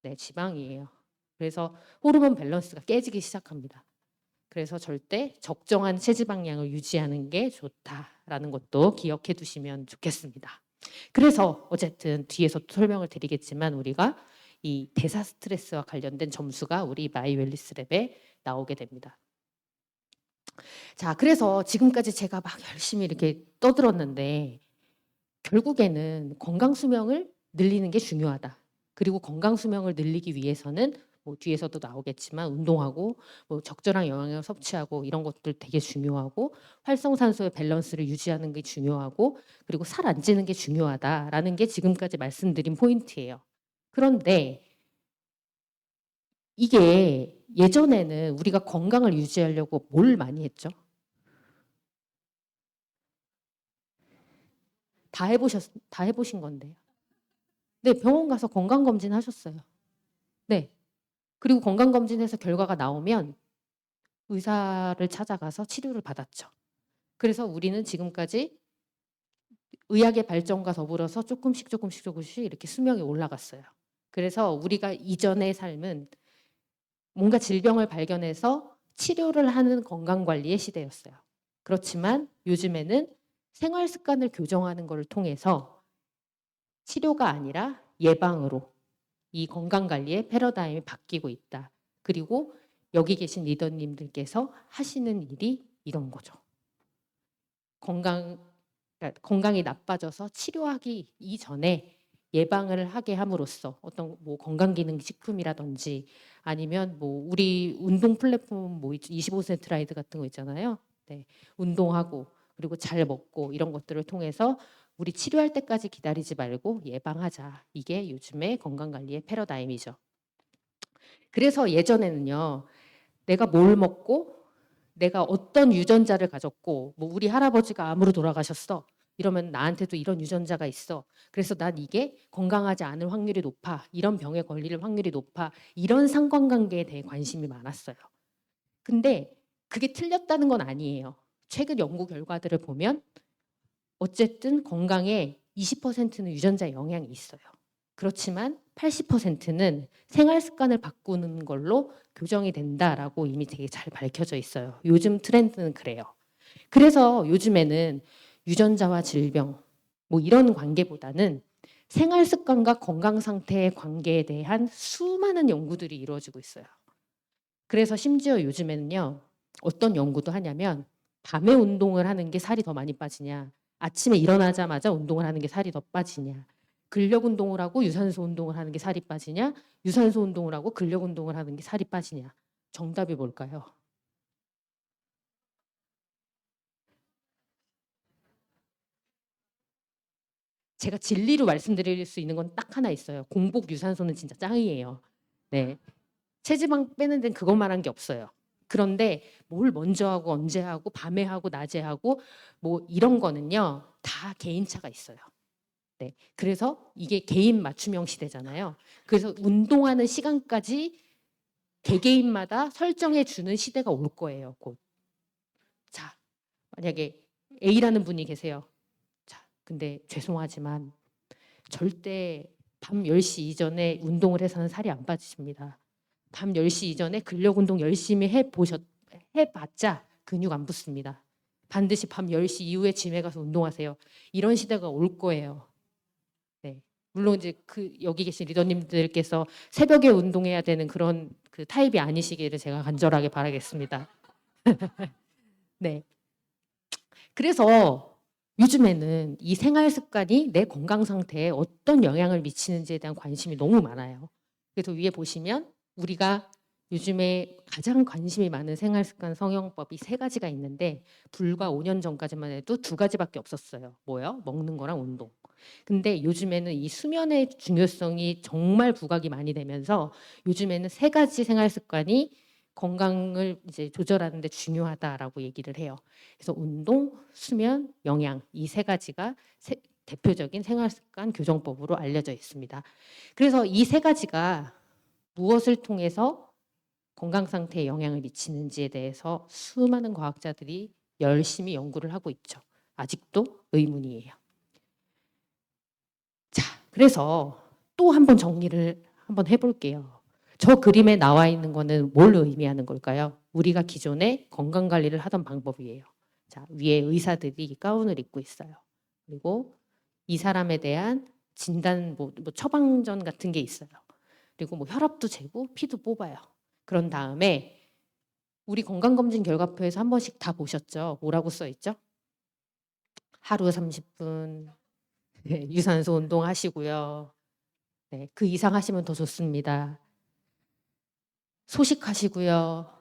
네, 지방이에요. 그래서 호르몬 밸런스가 깨지기 시작합니다. 그래서 절대 적정한 체지방량을 유지하는 게 좋다라는 것도 기억해 두시면 좋겠습니다. 그래서 어쨌든 뒤에서 또 설명을 드리겠지만 우리가 이 대사 스트레스와 관련된 점수가 우리 마이 웰리스 랩에 나오게 됩니다. 자, 그래서 지금까지 제가 막 열심히 이렇게 떠들었는데 결국에는 건강 수명을 늘리는 게 중요하다. 그리고 건강 수명을 늘리기 위해서는 뭐 뒤에서도 나오겠지만 운동하고 뭐 적절한 영양을 섭취하고 이런 것들 되게 중요하고 활성산소의 밸런스를 유지하는 게 중요하고 그리고 살 안 찌는 게 중요하다라는 게 지금까지 말씀드린 포인트예요. 그런데 이게 예전에는 우리가 건강을 유지하려고 뭘 많이 했죠? 다 해보신 건데요. 네, 병원 가서 건강검진 하셨어요. 네. 그리고 건강검진에서 결과가 나오면 의사를 찾아가서 치료를 받았죠. 그래서 우리는 지금까지 의학의 발전과 더불어서 조금씩 이렇게 수명이 올라갔어요. 그래서 우리가 이전의 삶은 뭔가 질병을 발견해서 치료를 하는 건강관리의 시대였어요. 그렇지만 요즘에는 생활 습관을 교정하는 것을 통해서 치료가 아니라 예방으로 이 건강관리의 패러다임이 바뀌고 있다. 그리고 여기 계신 리더님들께서 하시는 일이 이런 거죠. 건강 그러니까 건강이 나빠져서 치료하기 이전에 예방을 하게 함으로써 어떤 뭐 건강기능식품이라든지 아니면 뭐 우리 운동 플랫폼 뭐 25% 라이드 같은 거 있잖아요. 네, 운동하고 그리고 잘 먹고 이런 것들을 통해서 우리 치료할 때까지 기다리지 말고 예방하자. 이게 요즘의 건강관리의 패러다임이죠. 그래서 예전에는요. 내가 뭘 먹고 내가 어떤 유전자를 가졌고 뭐 우리 할아버지가 암으로 돌아가셨어. 이러면 나한테도 이런 유전자가 있어. 그래서 난 이게 건강하지 않을 확률이 높아. 이런 병에 걸릴 확률이 높아. 이런 상관관계에 대해 관심이 많았어요. 근데 그게 틀렸다는 건 아니에요. 최근 연구 결과들을 보면 어쨌든 건강에 20%는 유전자 영향이 있어요. 그렇지만 80%는 생활 습관을 바꾸는 걸로 교정이 된다라고 이미 되게 잘 밝혀져 있어요. 요즘 트렌드는 그래요. 그래서 요즘에는 유전자와 질병 뭐 이런 관계보다는 생활 습관과 건강 상태의 관계에 대한 수많은 연구들이 이루어지고 있어요. 그래서 심지어 요즘에는요. 어떤 연구도 하냐면 밤에 운동을 하는 게 살이 더 많이 빠지냐, 아침에 일어나자마자 운동을 하는 게 살이 더 빠지냐, 근력 운동을 하고 유산소 운동을 하는 게 살이 빠지냐, 유산소 운동을 하고 근력 운동을 하는 게 살이 빠지냐. 정답이 뭘까요? 제가 진리로 말씀드릴 수 있는 건 딱 하나 있어요. 공복 유산소는 진짜 짱이에요. 네. 체지방 빼는 데는 그것만한 게 없어요. 그런데 뭘 먼저 하고 언제 하고 밤에 하고 낮에 하고 뭐 이런 거는요. 다 개인차가 있어요. 네. 그래서 이게 개인 맞춤형 시대잖아요. 그래서 운동하는 시간까지 개개인마다 설정해 주는 시대가 올 거예요. 곧. 자, 만약에 A라는 분이 계세요. 자, 근데 죄송하지만 절대 밤 10시 이전에 운동을 해서는 살이 안 빠지십니다. 밤 10시 이전에 근력 운동 열심히 해봤자 근육 안 붙습니다. 반드시 밤 10시 이후에 짐에 가서 운동하세요. 이런 시대가 올 거예요. 네. 물론 이제 그 여기 계신 리더님들께서 새벽에 운동해야 되는 그런 그 타입이 아니시기를 제가 간절하게 바라겠습니다. 네. 그래서 요즘에는 이 생활 습관이 내 건강 상태에 어떤 영향을 미치는지에 대한 관심이 너무 많아요. 그래서 위에 보시면 우리가 요즘에 가장 관심이 많은 생활 습관 성형법이 세 가지가 있는데 불과 5년 전까지만 해도 두 가지밖에 없었어요. 뭐요? 먹는 거랑 운동. 근데 요즘에는 이 수면의 중요성이 정말 부각이 많이 되면서 요즘에는 세 가지 생활 습관이 건강을 이제 조절하는 데 중요하다라고 얘기를 해요. 그래서 운동, 수면, 영양 이 세 가지가 대표적인 생활습관 교정법으로 알려져 있습니다. 그래서 이 세 가지가 무엇을 통해서 건강 상태에 영향을 미치는지에 대해서 수많은 과학자들이 열심히 연구를 하고 있죠. 아직도 의문이에요. 자, 그래서 또 한번 정리를 한번 해볼게요. 저 그림에 나와 있는 거는 뭘 의미하는 걸까요? 우리가 기존에 건강 관리를 하던 방법이에요. 자, 위에 의사들이 가운을 입고 있어요. 그리고 이 사람에 대한 진단, 뭐 처방전 같은 게 있어요. 그리고 뭐 혈압도 재고 피도 뽑아요. 그런 다음에 우리 건강검진 결과표에서 한 번씩 다 보셨죠? 뭐라고 써 있죠? 하루 30분 유산소 운동 하시고요. 네, 그 이상 하시면 더 좋습니다. 소식하시고요.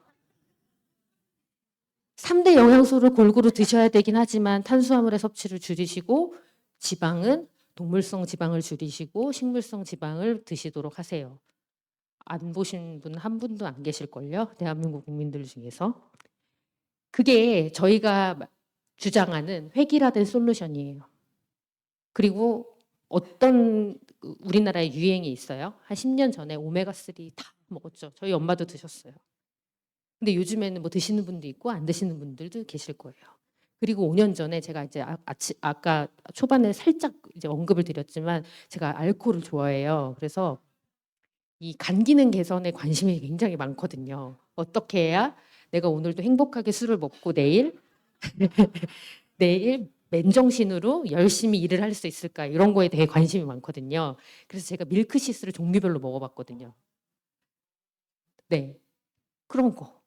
3대 영양소를 골고루 드셔야 되긴 하지만 탄수화물의 섭취를 줄이시고 지방은 동물성 지방을 줄이시고 식물성 지방을 드시도록 하세요. 안 보신 분 한 분도 안 계실걸요? 대한민국 국민들 중에서. 그게 저희가 주장하는 획일화된 솔루션이에요. 그리고 어떤 우리나라에 유행이 있어요. 한 10년 전에 오메가3 다 먹었죠. 저희 엄마도 드셨어요. 근데 요즘에는 뭐 드시는 분도 있고 안 드시는 분들도 계실 거예요. 그리고 5년 전에 제가 이제 아까 초반에 살짝 이제 언급을 드렸지만 제가 알코올을 좋아해요. 그래서 이 간 기능 개선에 관심이 굉장히 많거든요. 어떻게 해야 내가 오늘도 행복하게 술을 먹고 내일 맨정신으로 열심히 일을 할 수 있을까 이런 거에 대해 관심이 많거든요. 그래서 제가 밀크시스를 종류별로 먹어봤거든요. 네, 그런 거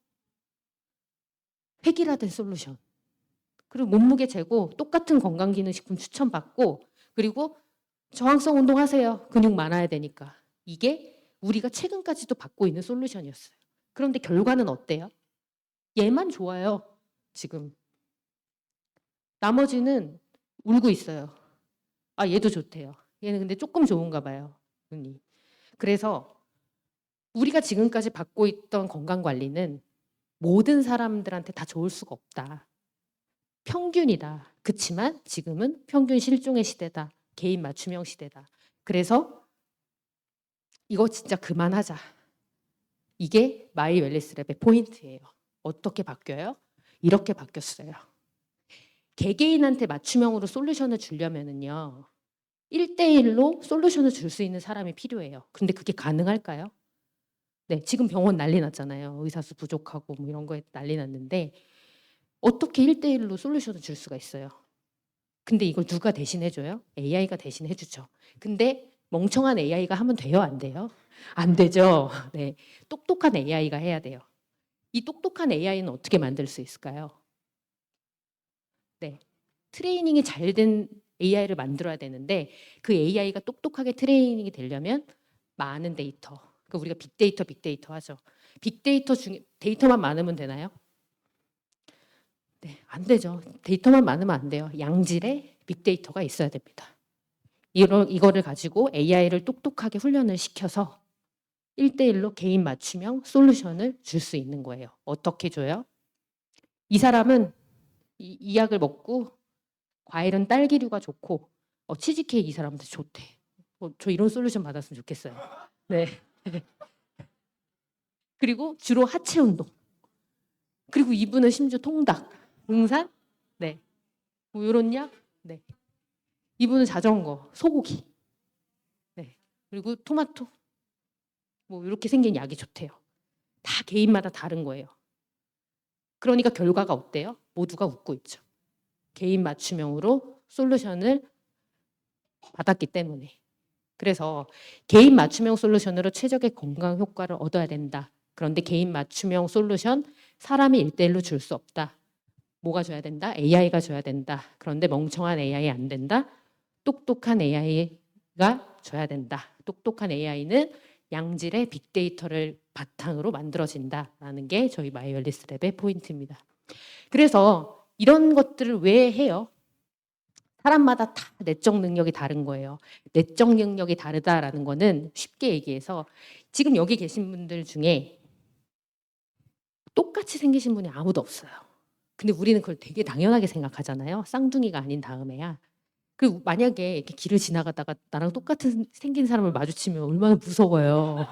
획일화된 솔루션. 그리고 몸무게 재고 똑같은 건강기능식품 추천받고 그리고 저항성 운동하세요. 근육 많아야 되니까. 이게 우리가 최근까지도 받고 있는 솔루션이었어요. 그런데 결과는 어때요? 얘만 좋아요. 지금. 나머지는 울고 있어요. 아, 얘도 좋대요. 얘는 근데 조금 좋은가 봐요. 눈이. 그래서 우리가 지금까지 받고 있던 건강관리는 모든 사람들한테 다 좋을 수가 없다. 평균이다. 그치만 지금은 평균 실종의 시대다. 개인 맞춤형 시대다. 그래서 이거 진짜 그만하자. 이게 마이 웰니스랩의 포인트예요. 어떻게 바뀌어요? 이렇게 바뀌었어요. 개개인한테 맞춤형으로 솔루션을 주려면은요. 1대1로 솔루션을 줄 수 있는 사람이 필요해요. 근데 그게 가능할까요? 네, 지금 병원 난리 났잖아요. 의사 수 부족하고 뭐 이런 거에 난리 났는데 어떻게 1대1로 솔루션을 줄 수가 있어요? 근데 이걸 누가 대신해 줘요? AI가 대신해 주죠. 근데 멍청한 AI가 하면 돼요, 안 돼요? 안 되죠. 네. 똑똑한 AI가 해야 돼요. 이 똑똑한 AI는 어떻게 만들 수 있을까요? 네. 트레이닝이 잘 된 AI를 만들어야 되는데 그 AI가 똑똑하게 트레이닝이 되려면 많은 데이터. 그 우리가 빅데이터 하죠. 빅데이터 중에 데이터만 많으면 되나요? 네, 안 되죠. 데이터만 많으면 안 돼요. 양질의 빅데이터가 있어야 됩니다. 이거를 가지고 AI를 똑똑하게 훈련을 시켜서 1대1로 개인 맞춤형 솔루션을 줄 수 있는 거예요. 어떻게 줘요? 이 사람은 이 약을 먹고 과일은 딸기류가 좋고 치즈케이크 이 사람한테 좋대. 저 이런 솔루션 받았으면 좋겠어요. 네. 그리고 주로 하체 운동. 그리고 이분은 심지어 통닭, 등산, 네, 뭐 이런 약, 네. 이분은 자전거, 소고기, 네. 그리고 토마토, 뭐 이렇게 생긴 약이 좋대요. 다 개인마다 다른 거예요. 그러니까 결과가 어때요? 모두가 웃고 있죠. 개인 맞춤형으로 솔루션을 받았기 때문에. 그래서 개인 맞춤형 솔루션으로 최적의 건강 효과를 얻어야 된다. 그런데 개인 맞춤형 솔루션 사람이 1대1로 줄 수 없다. 뭐가 줘야 된다? AI가 줘야 된다. 그런데 멍청한 AI 안 된다. 똑똑한 AI가 줘야 된다. 똑똑한 AI는 양질의 빅데이터를 바탕으로 만들어진다라는 게 저희 마이 웰니스랩의 포인트입니다. 그래서 이런 것들을 왜 해요? 사람마다 다 내적 능력이 다른 거예요. 내적 능력이 다르다라는 거는 쉽게 얘기해서 지금 여기 계신 분들 중에 똑같이 생기신 분이 아무도 없어요. 근데 우리는 그걸 되게 당연하게 생각하잖아요. 쌍둥이가 아닌 다음에야. 그리고 만약에 이렇게 길을 지나가다가 나랑 똑같은 생긴 사람을 마주치면 얼마나 무서워요.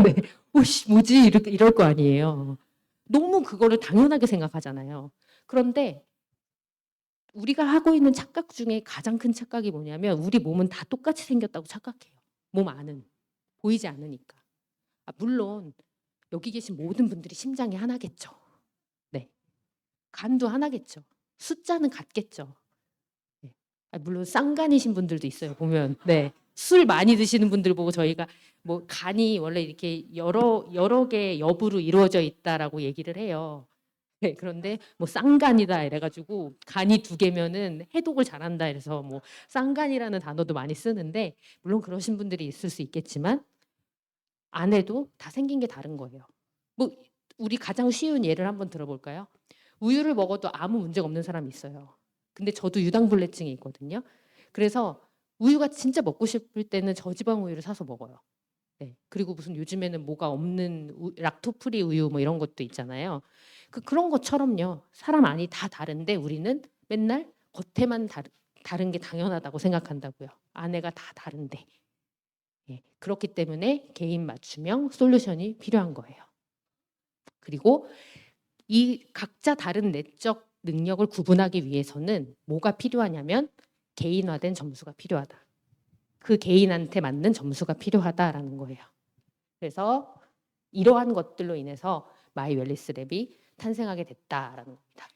네. 오씨 뭐지? 이럴 거 아니에요. 너무 그거를 당연하게 생각하잖아요. 그런데 우리가 하고 있는 착각 중에 가장 큰 착각이 뭐냐면 우리 몸은 다 똑같이 생겼다고 착각해요. 몸 안은. 보이지 않으니까. 물론 여기 계신 모든 분들이 심장이 하나겠죠. 네. 간도 하나겠죠. 숫자는 같겠죠. 네. 물론 쌍간이신 분들도 있어요. 보면. 네. 술 많이 드시는 분들 보고 저희가 뭐 간이 원래 이렇게 여러 개 엽으로 이루어져 있다라고 얘기를 해요. 네, 그런데 뭐 쌍간이다 이래가지고 간이 2개면은 해독을 잘한다 이래서 뭐 쌍간이라는 단어도 많이 쓰는데 물론 그러신 분들이 있을 수 있겠지만 안에도 다 생긴 게 다른 거예요. 뭐 우리 가장 쉬운 예를 한번 들어볼까요? 우유를 먹어도 아무 문제가 없는 사람이 있어요. 근데 저도 유당불내증이 있거든요. 그래서 우유가 진짜 먹고 싶을 때는 저지방 우유를 사서 먹어요. 네. 그리고 무슨 요즘에는 뭐가 없는 락토프리 우유 뭐 이런 것도 있잖아요. 그런 것처럼요. 사람 안이 다 다른데 우리는 맨날 겉에만 다른 게 당연하다고 생각한다고요. 안에가 다 다른데. 예. 그렇기 때문에 개인 맞춤형 솔루션이 필요한 거예요. 그리고 이 각자 다른 내적 능력을 구분하기 위해서는 뭐가 필요하냐면 개인화된 점수가 필요하다. 그 개인한테 맞는 점수가 필요하다라는 거예요. 그래서 이러한 것들로 인해서 마이 웰니스랩이 탄생하게 됐다라는 겁니다.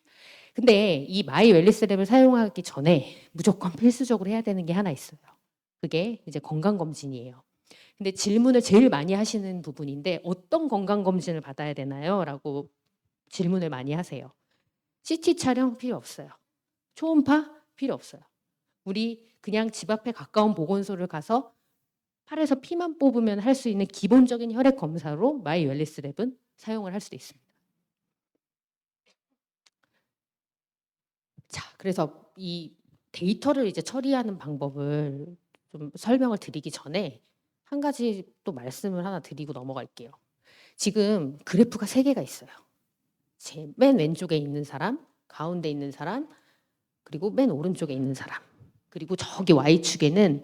근데 이 마이 웰니스랩을 사용하기 전에 무조건 필수적으로 해야 되는 게 하나 있어요. 그게 이제 건강검진이에요. 근데 질문을 제일 많이 하시는 부분인데 어떤 건강검진을 받아야 되나요? 라고 질문을 많이 하세요. CT 촬영 필요 없어요. 초음파 필요 없어요. 우리 그냥 집 앞에 가까운 보건소를 가서 팔에서 피만 뽑으면 할 수 있는 기본적인 혈액 검사로 마이 웰리스 랩은 사용을 할 수도 있습니다. 자, 그래서 이 데이터를 이제 처리하는 방법을 좀 설명을 드리기 전에 한 가지 또 말씀을 하나 드리고 넘어갈게요. 지금 그래프가 3개가 있어요. 제 맨 왼쪽에 있는 사람, 가운데 있는 사람, 그리고 맨 오른쪽에 있는 사람. 그리고 저기 Y축에는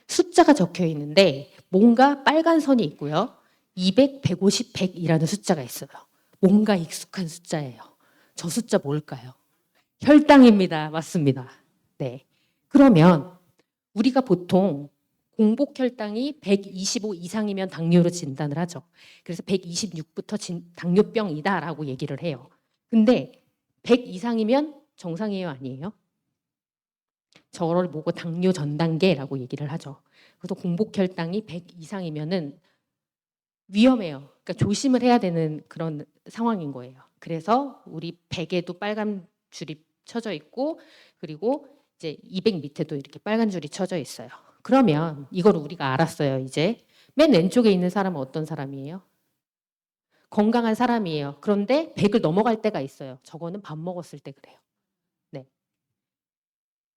숫자가 적혀 있는데 뭔가 빨간 선이 있고요. 200, 150, 100이라는 숫자가 있어요. 뭔가 익숙한 숫자예요. 저 숫자 뭘까요? 혈당입니다. 맞습니다. 네. 그러면 우리가 보통 공복 혈당이 125 이상이면 당뇨로 진단을 하죠. 그래서 126부터 당뇨병이다라고 얘기를 해요. 근데 100 이상이면 정상이에요, 아니에요? 저걸 보고 당뇨 전 단계라고 얘기를 하죠. 그래서 공복 혈당이 100 이상이면은 위험해요. 그러니까 조심을 해야 되는 그런 상황인 거예요. 그래서 우리 베개도 빨간 줄이 쳐져 있고 그리고 이제 200 밑에도 이렇게 빨간 줄이 쳐져 있어요. 그러면 이걸 우리가 알았어요. 이제 맨 왼쪽에 있는 사람은 어떤 사람이에요? 건강한 사람이에요. 그런데 100을 넘어갈 때가 있어요. 저거는 밥 먹었을 때 그래요. 네.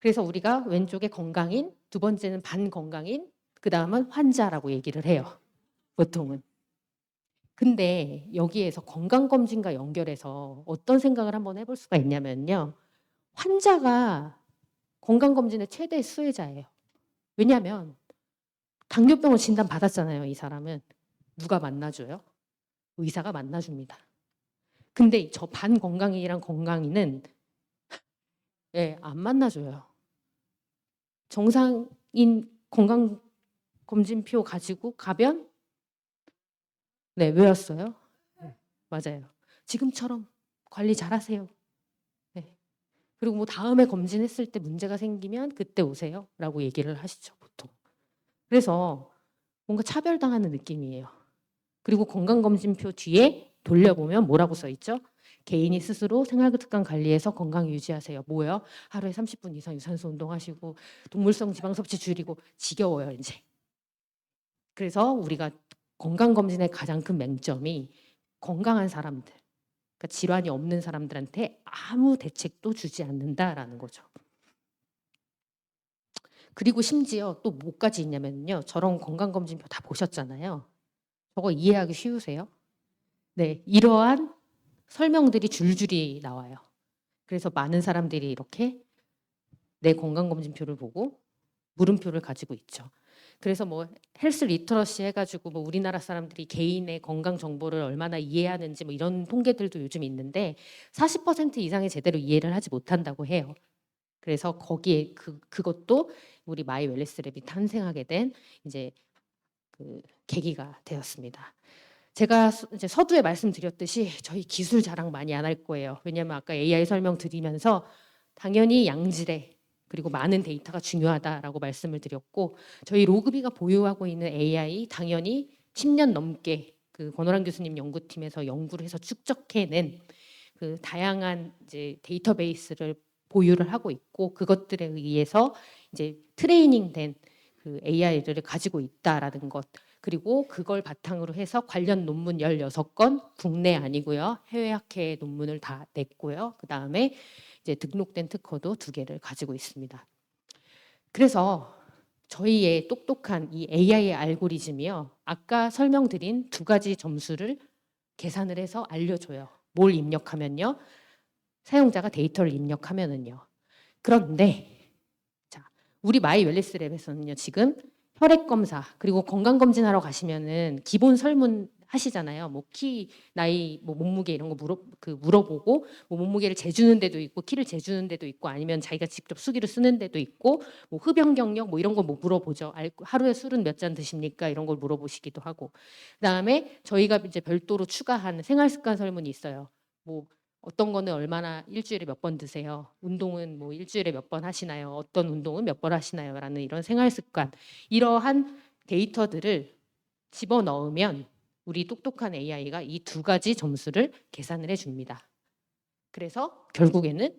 그래서 우리가 왼쪽에 건강인, 두 번째는 반건강인, 그 다음은 환자라고 얘기를 해요. 보통은. 근데 여기에서 건강검진과 연결해서 어떤 생각을 한번 해볼 수가 있냐면요. 환자가 건강검진의 최대 수혜자예요. 왜냐하면 당뇨병을 진단받았잖아요. 이 사람은. 누가 만나줘요? 의사가 만나줍니다. 근데 저 반건강인이랑 건강인은 안 만나줘요. 정상인 건강검진표 가지고 가면 네, 외웠어요? 네, 맞아요. 지금처럼 관리 잘하세요. 네. 그리고 뭐 다음에 검진했을 때 문제가 생기면 그때 오세요. 라고 얘기를 하시죠, 보통. 그래서 뭔가 차별당하는 느낌이에요. 그리고 건강검진표 뒤에 돌려보면 뭐라고 써있죠? 개인이 스스로 생활습관 관리해서 건강 유지하세요. 뭐예요? 하루에 30분 이상 유산소 운동하시고 동물성 지방 섭취 줄이고 지겨워요, 이제. 그래서 우리가 건강검진의 가장 큰 맹점이 건강한 사람들, 그러니까 질환이 없는 사람들한테 아무 대책도 주지 않는다라는 거죠. 그리고 심지어 또 뭐까지 있냐면요. 저런 건강검진표 다 보셨잖아요. 저거 이해하기 쉬우세요? 네, 이러한 설명들이 줄줄이 나와요. 그래서 많은 사람들이 이렇게 내 건강검진표를 보고 물음표를 가지고 있죠. 그래서 뭐 헬스 리터러시 해가지고 뭐 우리나라 사람들이 개인의 건강 정보를 얼마나 이해하는지 뭐 이런 통계들도 요즘 있는데 40% 이상이 제대로 이해를 하지 못한다고 해요. 그래서 거기에 그것도 우리 마이 웰리스 랩이 탄생하게 된 이제 그 계기가 되었습니다. 제가 이제 서두에 말씀드렸듯이 저희 기술 자랑 많이 안 할 거예요. 왜냐하면 아까 AI 설명 드리면서 당연히 양질의 그리고 많은 데이터가 중요하다라고 말씀을 드렸고 저희 로그비가 보유하고 있는 AI 당연히 10년 넘게 그 권호랑 교수님 연구팀에서 연구를 해서 축적해낸 그 다양한 이제 데이터베이스를 보유를 하고 있고 그것들에 의해서 이제 트레이닝된 그 AI를 가지고 있다라는 것 그리고 그걸 바탕으로 해서 관련 논문 16건 국내 아니고요 해외 학회 논문을 다 냈고요 그 다음에 이제 등록된 특허도 2개를 가지고 있습니다. 그래서 저희의 똑똑한 이 AI 알고리즘이요 아까 설명드린 2가지 점수를 계산을 해서 알려줘요. 뭘 입력하면요 사용자가 데이터를 입력하면은요. 그런데 자, 우리 마이 웰리스 랩에서는요. 지금 혈액 검사 그리고 건강 검진하러 가시면은 기본 설문 하시잖아요. 뭐 키, 나이, 뭐 몸무게 이런 거 물어보고 뭐 몸무게를 재주는 데도 있고 키를 재주는 데도 있고 아니면 자기가 직접 수기를 쓰는 데도 있고 뭐 흡연 경력 뭐 이런 거 뭐 물어보죠. 하루에 술은 몇 잔 드십니까? 이런 걸 물어보시기도 하고. 그다음에 저희가 이제 별도로 추가한 생활 습관 설문이 있어요. 뭐 어떤 거는 얼마나 일주일에 몇 번 드세요? 운동은 뭐 일주일에 몇 번 하시나요? 어떤 운동은 몇 번 하시나요? 라는 이런 생활 습관 이러한 데이터들을 집어넣으면 우리 똑똑한 AI가 이 2가지 점수를 계산을 해줍니다. 그래서 결국에는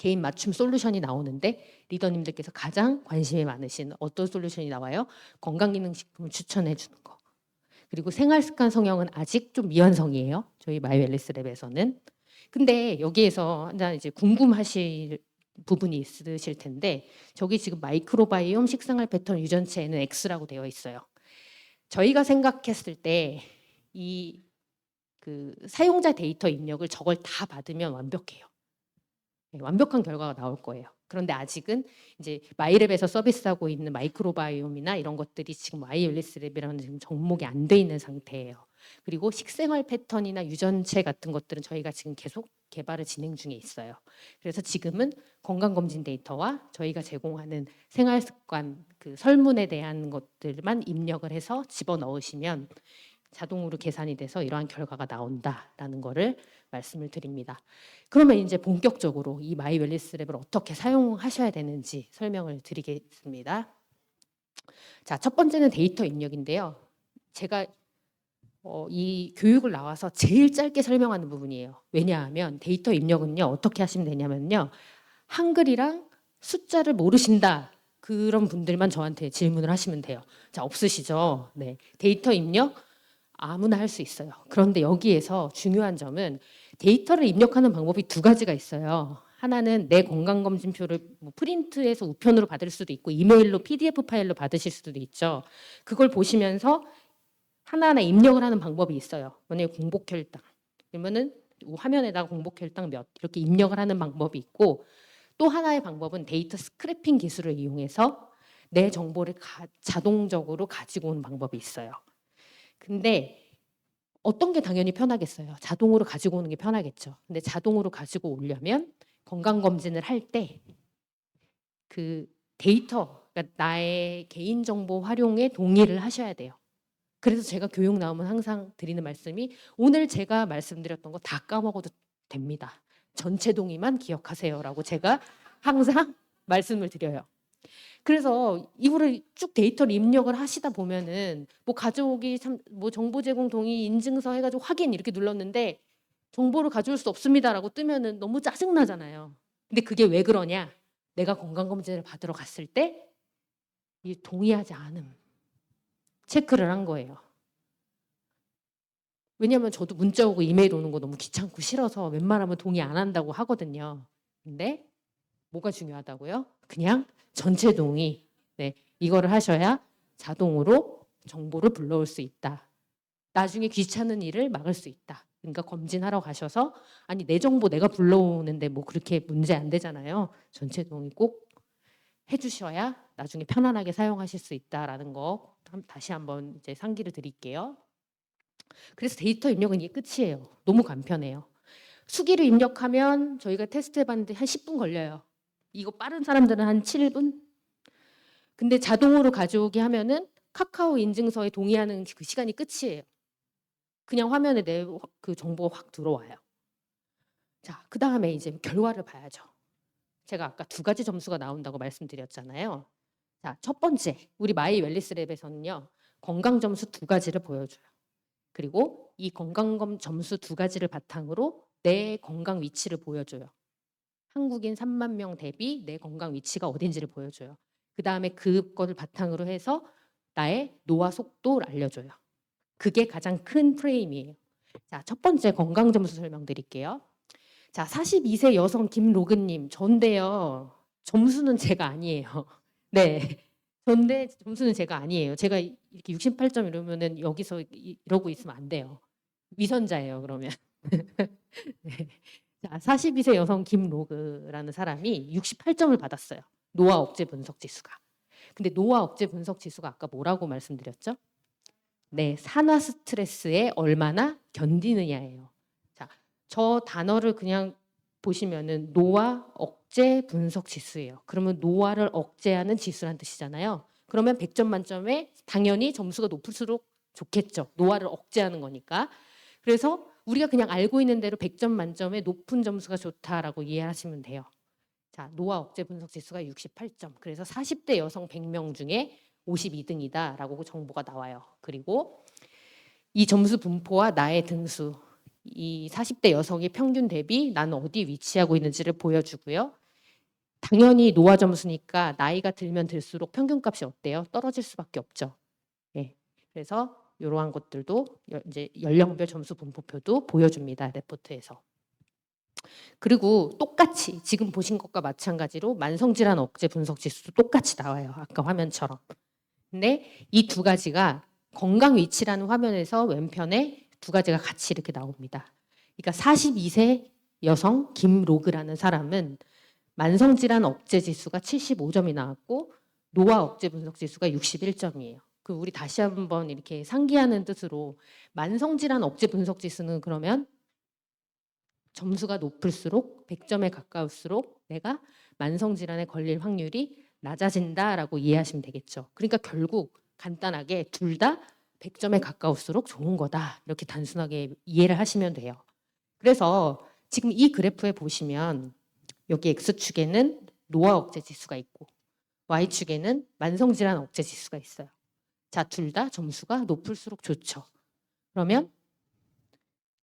개인 맞춤 솔루션이 나오는데 리더님들께서 가장 관심이 많으신 어떤 솔루션이 나와요? 건강기능식품을 추천해 주는 거. 그리고 생활습관 성형은 아직 좀 미완성이에요. 저희 마이웰리스랩에서는. 근데 여기에서 하나 이제 궁금하실 부분이 있으실 텐데 저기 지금 마이크로바이옴 식생활 패턴 유전체에는 X라고 되어 있어요. 저희가 생각했을 때 이 그 사용자 데이터 입력을 저걸 다 받으면 완벽해요. 네, 완벽한 결과가 나올 거예요. 그런데 아직은 이제 마이랩에서 서비스하고 있는 마이크로바이옴이나 이런 것들이 지금 마이웰리스랩이라는 지금 접목이 안 돼 있는 상태예요. 그리고 식생활 패턴이나 유전체 같은 것들은 저희가 지금 계속 개발을 진행 중에 있어요. 그래서 지금은 건강검진 데이터와 저희가 제공하는 생활습관 그 설문에 대한 것들만 입력을 해서 집어넣으시면 자동으로 계산이 돼서 이러한 결과가 나온다라는 거를 말씀을 드립니다. 그러면 이제 본격적으로 이 마이웰리스랩을 어떻게 사용하셔야 되는지 설명을 드리겠습니다. 자, 첫 번째는 데이터 입력인데요. 제가 이 교육을 나와서 제일 짧게 설명하는 부분이에요. 왜냐하면 데이터 입력은요. 어떻게 하시면 되냐면요. 한글이랑 숫자를 모르신다. 그런 분들만 저한테 질문을 하시면 돼요. 자, 없으시죠? 네. 데이터 입력 아무나 할 수 있어요. 그런데 여기에서 중요한 점은 데이터를 입력하는 방법이 두 가지가 있어요. 하나는 내 건강검진표를 뭐 프린트해서 우편으로 받을 수도 있고 이메일로 PDF 파일로 받으실 수도 있죠. 그걸 보시면서 하나하나 입력을 하는 방법이 있어요. 만약에 공복혈당 그러면은 화면에다가 공복혈당 몇 이렇게 입력을 하는 방법이 있고 또 하나의 방법은 데이터 스크래핑 기술을 이용해서 내 정보를 자동적으로 가지고 오는 방법이 있어요. 근데 어떤 게 당연히 편하겠어요. 자동으로 가지고 오는 게 편하겠죠. 근데 자동으로 가지고 오려면 건강검진을 할 때 그 데이터, 그러니까 나의 개인정보 활용에 동의를 하셔야 돼요. 그래서 제가 교육 나오면 항상 드리는 말씀이 오늘 제가 말씀드렸던 거 다 까먹어도 됩니다. 전체 동의만 기억하세요라고 제가 항상 말씀을 드려요. 그래서 이거를 쭉 데이터를 입력을 하시다 보면은 뭐 가져오기 뭐 정보 제공 동의 인증서 해가지고 확인 이렇게 눌렀는데 정보를 가져올 수 없습니다라고 뜨면은 너무 짜증 나잖아요. 근데 그게 왜 그러냐? 내가 건강검진을 받으러 갔을 때 이 동의하지 않음 체크를 한 거예요. 왜냐하면 저도 문자 오고 이메일 오는 거 너무 귀찮고 싫어서 웬만하면 동의 안 한다고 하거든요. 근데 뭐가 중요하다고요? 그냥 전체 동의. 네, 이거를 하셔야 자동으로 정보를 불러올 수 있다. 나중에 귀찮은 일을 막을 수 있다. 그러니까 검진하러 가셔서 아니 내 정보 내가 불러오는데 뭐 그렇게 문제 안 되잖아요. 전체 동의 꼭 해주셔야 나중에 편안하게 사용하실 수 있다라는 거 다시 한번 이제 상기를 드릴게요. 그래서 데이터 입력은 이게 끝이에요. 너무 간편해요. 수기를 입력하면 저희가 테스트해봤는데 한 10분 걸려요. 이거 빠른 사람들은 한 7분? 근데 자동으로 가져오게 하면은 카카오 인증서에 동의하는 그 시간이 끝이에요. 그냥 화면에 내 그 정보가 확 들어와요. 자, 그 다음에 이제 결과를 봐야죠. 제가 아까 두 가지 점수가 나온다고 말씀드렸잖아요. 자, 첫 번째, 우리 마이 웰리스랩에서는요, 건강 점수 두 가지를 보여줘요. 그리고 이 건강 점수 두 가지를 바탕으로 내 건강 위치를 보여줘요. 한국인 3만 명 대비 내 건강 위치가 어딘지를 보여줘요. 그 다음에 그거를 바탕으로 해서 나의 노화 속도를 알려줘요. 그게 가장 큰 프레임이에요. 자, 첫 번째 건강 점수 설명드릴게요. 자, 42세 여성 김로근님, 전데요. 점수는 제가 아니에요. 네. 전데 점수는 제가 아니에요. 제가 이렇게 68점 이러면은 여기서 이러고 있으면 안 돼요. 위선자예요, 그러면. 네. 자, 42세 여성 김로그라는 사람이 68점을 받았어요. 노화 억제 분석 지수가. 근데 노화 억제 분석 지수가 아까 뭐라고 말씀드렸죠? 네, 산화 스트레스에 얼마나 견디느냐예요. 자, 저 단어를 그냥 보시면은 노화 억제 분석 지수예요. 그러면 노화를 억제하는 지수란 뜻이잖아요. 그러면 100점 만점에 당연히 점수가 높을수록 좋겠죠. 노화를 억제하는 거니까. 그래서 우리가 그냥 알고 있는 대로 100점 만점에 높은 점수가 좋다라고 이해하시면 돼요. 자, 노화 억제 분석 지수가 68점. 그래서 40대 여성 100명 중에 52등이다라고 정보가 나와요. 그리고 이 점수 분포와 나의 등수, 이 40대 여성의 평균 대비 나는 어디 위치하고 있는지를 보여주고요. 당연히 노화 점수니까 나이가 들면 들수록 평균값이 어때요? 떨어질 수밖에 없죠. 예. 그래서 이러한 것들도 이제 연령별 점수 분포표도 보여줍니다. 레포트에서. 그리고 똑같이 지금 보신 것과 마찬가지로 만성질환 억제 분석 지수도 똑같이 나와요. 아까 화면처럼. 근데 이 두 가지가 건강 위치라는 화면에서 왼편에 두 가지가 같이 이렇게 나옵니다. 그러니까 42세 여성 김로그라는 사람은 만성질환 억제 지수가 75점이 나왔고 노화 억제 분석 지수가 61점이에요. 그 우리 다시 한번 이렇게 상기하는 뜻으로 만성질환 억제 분석 지수는 그러면 점수가 높을수록 100점에 가까울수록 내가 만성질환에 걸릴 확률이 낮아진다라고 이해하시면 되겠죠. 그러니까 결국 간단하게 둘 다 100점에 가까울수록 좋은 거다. 이렇게 단순하게 이해를 하시면 돼요. 그래서 지금 이 그래프에 보시면 여기 X축에는 노화 억제 지수가 있고 Y축에는 만성질환 억제 지수가 있어요. 자, 둘 다 점수가 높을수록 좋죠. 그러면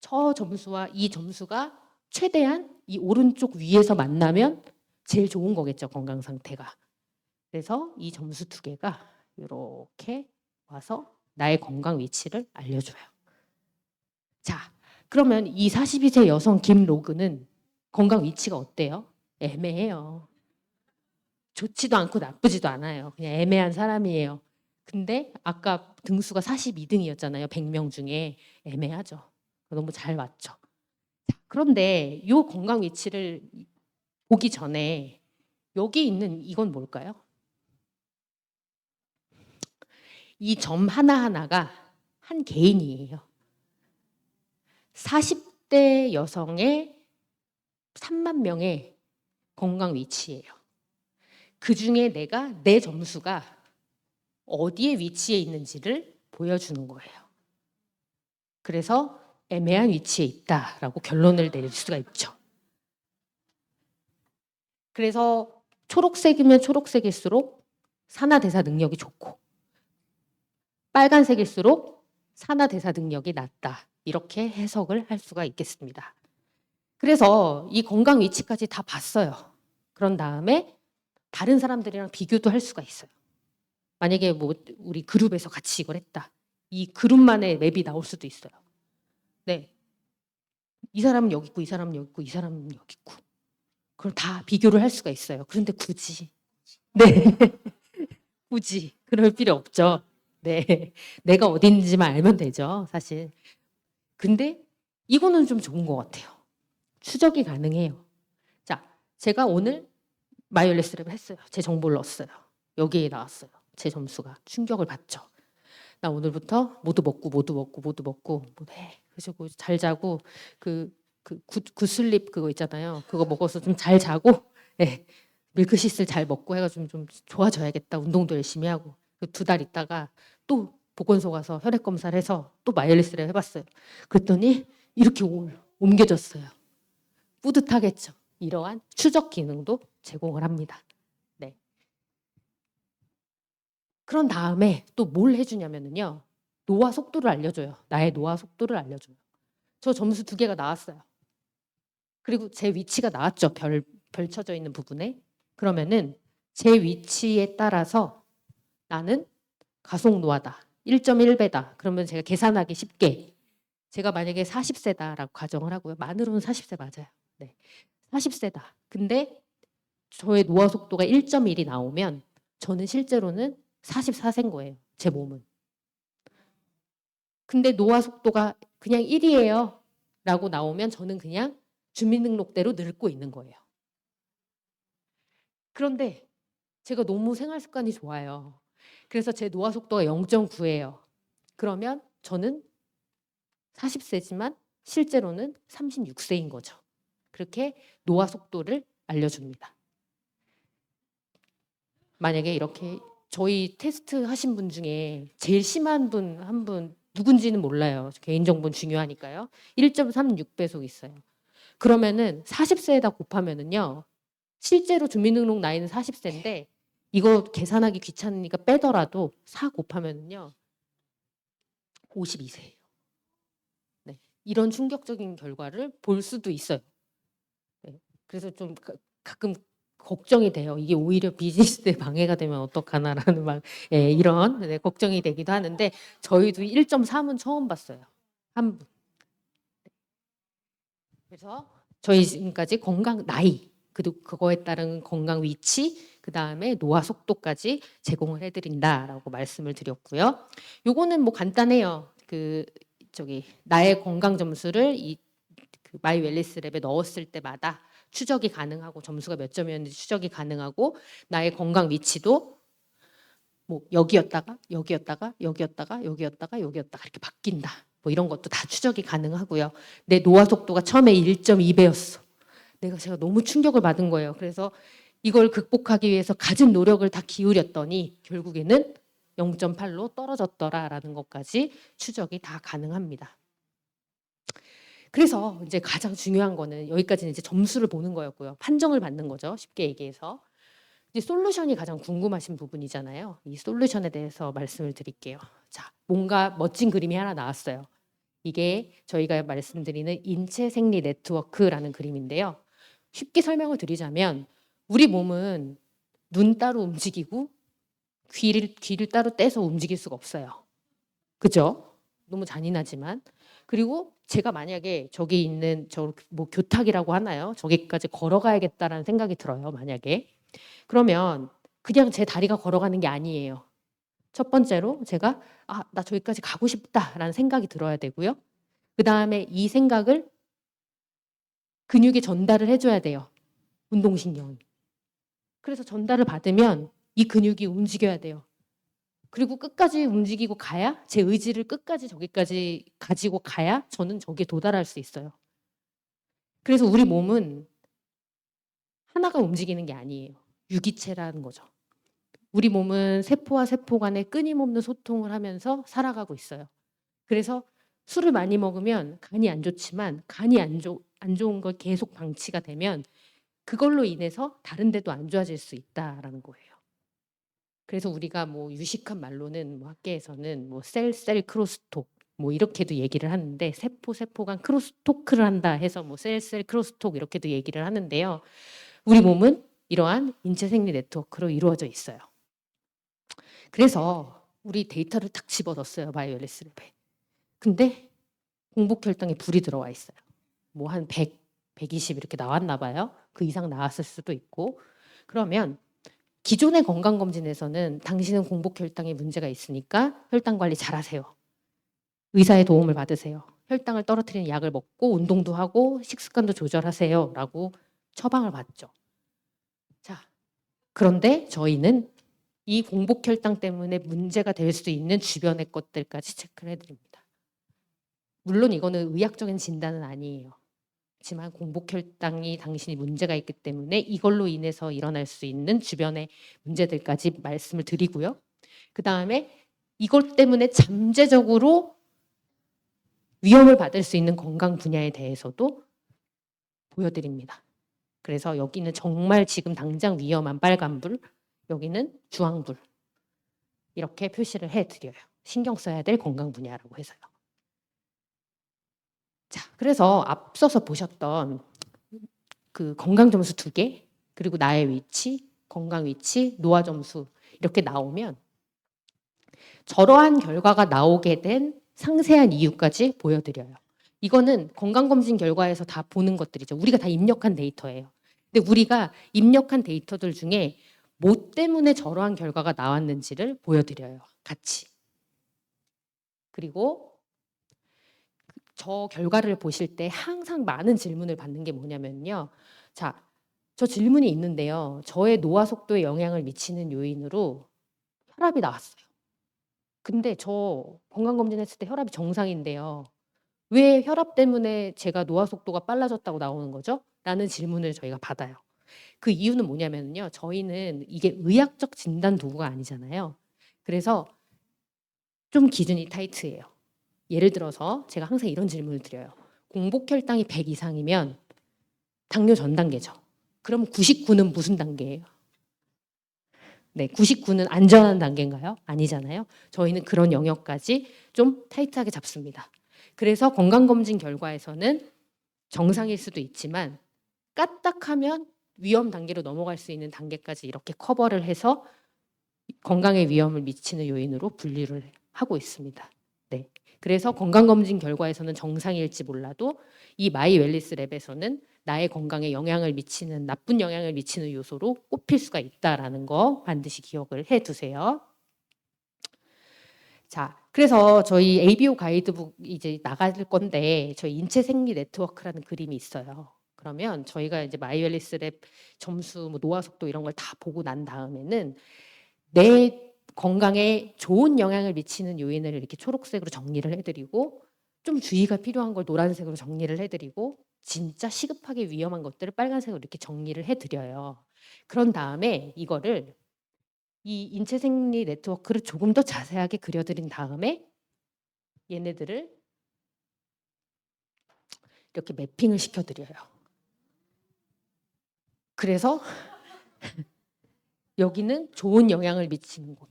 저 점수와 이 점수가 최대한 이 오른쪽 위에서 만나면 제일 좋은 거겠죠, 건강 상태가. 그래서 이 점수 두 개가 이렇게 와서 나의 건강 위치를 알려줘요. 자, 그러면 이 42세 여성 김로그는 건강 위치가 어때요? 애매해요. 좋지도 않고 나쁘지도 않아요. 그냥 애매한 사람이에요. 근데 아까 등수가 42등이었잖아요. 100명 중에. 애매하죠. 너무 잘 맞죠. 그런데 이 건강 위치를 보기 전에 여기 있는 이건 뭘까요? 이 점 하나하나가 한 개인이에요. 40대 여성의 3만 명의 건강 위치예요. 그중에 내가 내 점수가 어디에 위치해 있는지를 보여주는 거예요. 그래서 애매한 위치에 있다라고 결론을 내릴 수가 있죠. 그래서 초록색이면 초록색일수록 산화대사 능력이 좋고 빨간색일수록 산화대사 능력이 낮다. 이렇게 해석을 할 수가 있겠습니다. 그래서 이 건강 위치까지 다 봤어요. 그런 다음에 다른 사람들이랑 비교도 할 수가 있어요. 만약에 뭐 우리 그룹에서 같이 이걸 했다. 이 그룹만의 맵이 나올 수도 있어요. 네. 이 사람은 여기 있고 이 사람은 여기 있고 이 사람은 여기 있고. 그럼 다 비교를 할 수가 있어요. 그런데 굳이 네. 굳이 그럴 필요 없죠. 네. 내가 어디 있는지만 알면 되죠, 사실. 근데 이거는 좀 좋은 것 같아요. 추적이 가능해요. 자, 제가 오늘 마이올레스랩을 했어요. 제 정보를 넣었어요. 여기에 나왔어요. 제 점수가 충격을 받죠. 나 오늘부터 모두 먹고 모두 먹고 모두 먹고 해. 그래서 잘 자고 굿슬립 그거 있잖아요. 그거 먹어서 좀 잘 자고 네. 밀크시슬 잘 먹고 해가지고 좀 좋아져야겠다. 운동도 열심히 하고 두 달 있다가 또 보건소 가서 혈액 검사를 해서 또 마이올레스를 해봤어요. 그랬더니 이렇게 옮겨졌어요. 뿌듯하겠죠. 이러한 추적 기능도 제공을 합니다. 네. 그런 다음에 또 뭘 해주냐면요. 노화 속도를 알려줘요. 나의 노화 속도를 알려줘요. 저 점수 2개가 나왔어요. 그리고 제 위치가 나왔죠. 별 쳐져 있는 부분에. 그러면은 제 위치에 따라서 나는 가속 노화다. 1.1배다. 그러면 제가 계산하기 쉽게 제가 만약에 40세다라고 가정을 하고요. 만으로는 40세 맞아요. 네. 40세다. 근데 저의 노화 속도가 1.1이 나오면 저는 실제로는 44세인 거예요. 제 몸은. 근데 노화 속도가 그냥 1이에요. 라고 나오면 저는 그냥 주민등록대로 늙고 있는 거예요. 그런데 제가 너무 생활 습관이 좋아요. 그래서 제 노화 속도가 0.9예요. 그러면 저는 40세지만 실제로는 36세인 거죠. 그렇게 노화 속도를 알려줍니다. 만약에 이렇게 저희 테스트 하신 분 중에 제일 심한 분 한 분 누군지는 몰라요. 개인정보는 중요하니까요. 1.36배속 있어요. 그러면은 40세에다 곱하면은요. 실제로 주민등록 나이는 40세인데 이거 계산하기 귀찮으니까 빼더라도 4 곱하면은요. 52세예요. 네. 이런 충격적인 결과를 볼 수도 있어요. 네. 그래서 좀 가끔 걱정이 돼요. 이게 오히려 비즈니스에 방해가 되면 어떡하나라는 막 이런 걱정이 되기도 하는데 저희도 1.3은 처음 봤어요. 한 분. 그래서 저희 지금까지 건강 나이 그리고 그거에 따른 건강 위치 그다음에 노화 속도까지 제공을 해드린다라고 말씀을 드렸고요. 요거는 뭐 간단해요. 나의 건강 점수를 그 마이 웰니스 랩에 넣었을 때마다 추적이 가능하고 점수가 몇 점이었는지 추적이 가능하고 나의 건강 위치도 뭐 여기였다가 여기였다가 여기였다가 여기였다가 여기였다가 이렇게 바뀐다. 뭐 이런 것도 다 추적이 가능하고요. 내 노화 속도가 처음에 1.2배였어. 제가 너무 충격을 받은 거예요. 그래서 이걸 극복하기 위해서 가진 노력을 다 기울였더니 결국에는 0.8로 떨어졌더라라는 것까지 추적이 다 가능합니다. 그래서 이제 가장 중요한 거는 여기까지는 이제 점수를 보는 거였고요. 판정을 받는 거죠. 쉽게 얘기해서. 이제 솔루션이 가장 궁금하신 부분이잖아요. 이 솔루션에 대해서 말씀을 드릴게요. 자, 뭔가 멋진 그림이 하나 나왔어요. 이게 저희가 말씀드리는 인체 생리 네트워크라는 그림인데요. 쉽게 설명을 드리자면 우리 몸은 눈 따로 움직이고 귀를 따로 떼서 움직일 수가 없어요. 그죠? 너무 잔인하지만. 그리고 제가 만약에 저기 있는 뭐 교탁이라고 하나요? 저기까지 걸어가야겠다라는 생각이 들어요. 만약에. 그러면 그냥 제 다리가 걸어가는 게 아니에요. 첫 번째로 제가 나 저기까지 가고 싶다라는 생각이 들어야 되고요. 그다음에 이 생각을 근육에 전달을 해줘야 돼요. 운동신경이. 그래서 전달을 받으면 이 근육이 움직여야 돼요. 그리고 끝까지 움직이고 가야 제 의지를 끝까지 저기까지 가지고 가야 저는 저기에 도달할 수 있어요. 그래서 우리 몸은 하나가 움직이는 게 아니에요. 유기체라는 거죠. 우리 몸은 세포와 세포 간에 끊임없는 소통을 하면서 살아가고 있어요. 그래서 술을 많이 먹으면 간이 안 좋지만 간이 안 좋은 걸 계속 방치가 되면 그걸로 인해서 다른 데도 안 좋아질 수 있다라는 거예요. 그래서 우리가 뭐 유식한 말로는 뭐 학계에서는 뭐 셀 크로스톡 뭐 이렇게도 얘기를 하는데 세포 간 크로스토크를 한다 해서 뭐 셀 크로스톡 이렇게도 얘기를 하는데요. 우리 몸은 이러한 인체 생리 네트워크로 이루어져 있어요. 그래서 우리 데이터를 딱 집어넣었어요. 마이 웰니스 랩에. 근데 공복 혈당에 불이 들어와 있어요. 뭐 한 100, 120 이렇게 나왔나 봐요. 그 이상 나왔을 수도 있고. 그러면 기존의 건강검진에서는 당신은 공복 혈당에 문제가 있으니까 혈당 관리 잘하세요. 의사의 도움을 받으세요. 혈당을 떨어뜨리는 약을 먹고 운동도 하고 식습관도 조절하세요. 라고 처방을 받죠. 자, 그런데 저희는 이 공복 혈당 때문에 문제가 될 수 있는 주변의 것들까지 체크를 해드립니다. 물론 이거는 의학적인 진단은 아니에요. 하지만 공복 혈당이 당신이 문제가 있기 때문에 이걸로 인해서 일어날 수 있는 주변의 문제들까지 말씀을 드리고요. 그다음에 이것 때문에 잠재적으로 위험을 받을 수 있는 건강 분야에 대해서도 보여드립니다. 그래서 여기는 정말 지금 당장 위험한 빨간불, 여기는 주황불 이렇게 표시를 해드려요. 신경 써야 될 건강 분야라고 해서요. 자, 그래서 앞서서 보셨던 그 건강 점수 2개 그리고 나의 위치, 건강 위치, 노화 점수 이렇게 나오면 저러한 결과가 나오게 된 상세한 이유까지 보여드려요. 이거는 건강검진 결과에서 다 보는 것들이죠. 우리가 다 입력한 데이터예요. 근데 우리가 입력한 데이터들 중에 뭐 때문에 저러한 결과가 나왔는지를 보여드려요. 같이. 그리고 저 결과를 보실 때 항상 많은 질문을 받는 게 뭐냐면요. 자, 저 질문이 있는데요. 저의 노화 속도에 영향을 미치는 요인으로 혈압이 나왔어요. 근데 저 건강검진했을 때 혈압이 정상인데요. 왜 혈압 때문에 제가 노화 속도가 빨라졌다고 나오는 거죠? 라는 질문을 저희가 받아요. 그 이유는 뭐냐면요. 저희는 이게 의학적 진단 도구가 아니잖아요. 그래서 좀 기준이 타이트해요. 예를 들어서 제가 항상 이런 질문을 드려요. 공복 혈당이 100 이상이면 당뇨 전 단계죠. 그럼 99는 무슨 단계예요? 네, 99는 안전한 단계인가요? 아니잖아요. 저희는 그런 영역까지 좀 타이트하게 잡습니다. 그래서 건강검진 결과에서는 정상일 수도 있지만 까딱하면 위험 단계로 넘어갈 수 있는 단계까지 이렇게 커버를 해서 건강에 위험을 미치는 요인으로 분류를 하고 있습니다. 네. 그래서 건강검진 결과에서는 정상일지 몰라도 이 마이 웰리스 랩에서는 나의 건강에 영향을 미치는 나쁜 영향을 미치는 요소로 꼽힐 수가 있다라는 거 반드시 기억을 해두세요. 자, 그래서 저희 ABO 가이드북 이제 나갈 건데 저희 인체 생리 네트워크라는 그림이 있어요. 그러면 저희가 이제 마이 웰리스 랩 점수, 뭐 노화 속도 이런 걸 다 보고 난 다음에는 내 건강에 좋은 영향을 미치는 요인을 이렇게 초록색으로 정리를 해드리고 좀 주의가 필요한 걸 노란색으로 정리를 해드리고 진짜 시급하게 위험한 것들을 빨간색으로 이렇게 정리를 해드려요. 그런 다음에 이거를 이 인체 생리 네트워크를 조금 더 자세하게 그려드린 다음에 얘네들을 이렇게 매핑을 시켜드려요. 그래서 여기는 좋은 영향을 미치는 곳,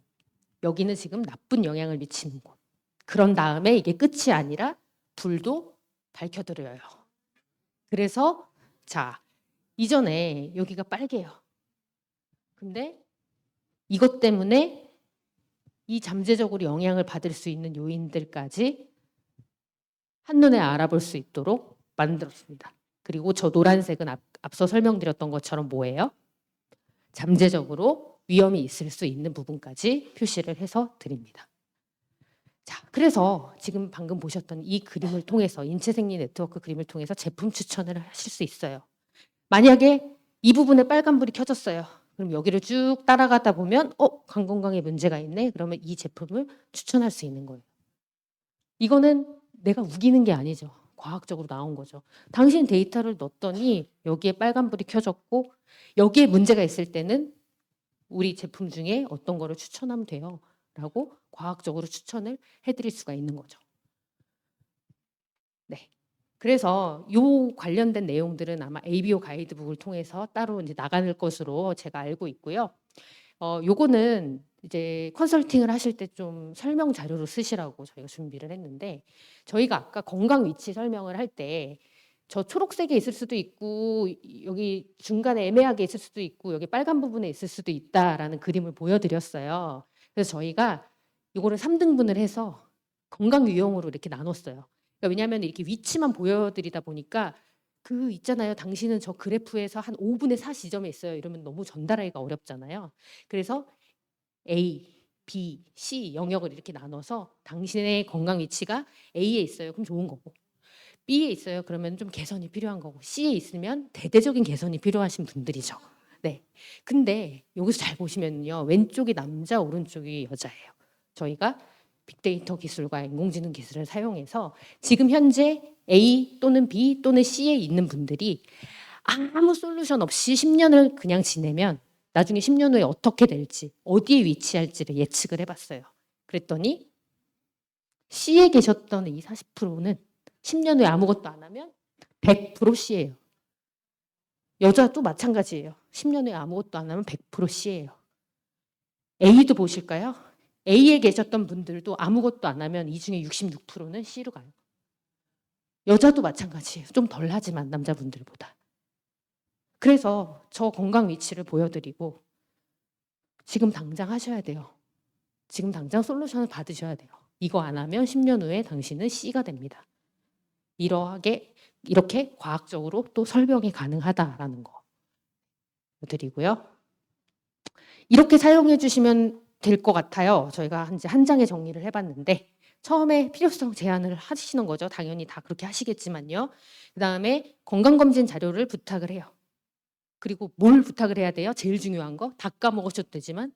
여기는 지금 나쁜 영향을 미치는 곳. 그런 다음에 이게 끝이 아니라 불도 밝혀드려요. 그래서 자, 이전에 여기가 빨개요. 근데 이것 때문에 이 잠재적으로 영향을 받을 수 있는 요인들까지 한눈에 알아볼 수 있도록 만들었습니다. 그리고 저 노란색은 앞서 설명드렸던 것처럼 뭐예요? 잠재적으로 위험이 있을 수 있는 부분까지 표시를 해서 드립니다. 자, 그래서 지금 방금 보셨던 이 그림을 통해서 인체 생리 네트워크 그림을 통해서 제품 추천을 하실 수 있어요. 만약에 이 부분에 빨간불이 켜졌어요. 그럼 여기를 쭉 따라가다 보면 간 건강에 문제가 있네. 그러면 이 제품을 추천할 수 있는 거예요. 이거는 내가 우기는 게 아니죠. 과학적으로 나온 거죠. 당신 데이터를 넣었더니 여기에 빨간불이 켜졌고 여기에 문제가 있을 때는 우리 제품 중에 어떤 거를 추천하면 돼요. 라고 과학적으로 추천을 해드릴 수가 있는 거죠. 네. 그래서 요 관련된 내용들은 아마 ABO 가이드북을 통해서 따로 이제 나가는 것으로 제가 알고 있고요. 요거는 이제 컨설팅을 하실 때 좀 설명 자료로 쓰시라고 저희가 준비를 했는데 저희가 아까 건강 위치 설명을 할 때 저 초록색에 있을 수도 있고 여기 중간에 애매하게 있을 수도 있고 여기 빨간 부분에 있을 수도 있다라는 그림을 보여드렸어요. 그래서 저희가 이거를 3등분을 해서 건강 유형으로 이렇게 나눴어요. 그러니까 왜냐하면 이렇게 위치만 보여드리다 보니까 그 있잖아요. 당신은 저 그래프에서 한 5분의 4 지점에 있어요. 이러면 너무 전달하기가 어렵잖아요. 그래서 A, B, C 영역을 이렇게 나눠서 당신의 건강 위치가 A에 있어요. 그럼 좋은 거고. B에 있어요. 그러면 좀 개선이 필요한 거고. C에 있으면 대대적인 개선이 필요하신 분들이죠. 네. 근데 여기서 잘 보시면요. 왼쪽이 남자, 오른쪽이 여자예요. 저희가 빅데이터 기술과 인공지능 기술을 사용해서 지금 현재 A 또는 B 또는 C에 있는 분들이 아무 솔루션 없이 10년을 그냥 지내면 나중에 10년 후에 어떻게 될지, 어디에 위치할지를 예측을 해봤어요. 그랬더니 C에 계셨던 이 40%는 10년 후에 아무것도 안 하면 100% C예요. 여자도 마찬가지예요. 10년 후에 아무것도 안 하면 100% C예요. A도 보실까요? A에 계셨던 분들도 아무것도 안 하면 이 중에 66%는 C로 가요. 여자도 마찬가지예요. 좀 덜 하지만 남자분들보다. 그래서 저 건강 위치를 보여드리고 지금 당장 하셔야 돼요. 지금 당장 솔루션을 받으셔야 돼요. 이거 안 하면 10년 후에 당신은 C가 됩니다. 이렇게 과학적으로 또 설명이 가능하다라는 거 드리고요. 이렇게 사용해 주시면 될 것 같아요. 저희가 이제 한 장에 정리를 해봤는데 처음에 필요성 제한을 하시는 거죠. 당연히 다 그렇게 하시겠지만요. 그다음에 건강검진 자료를 부탁을 해요. 그리고 뭘 부탁을 해야 돼요? 제일 중요한 거 다 까먹으셔도 되지만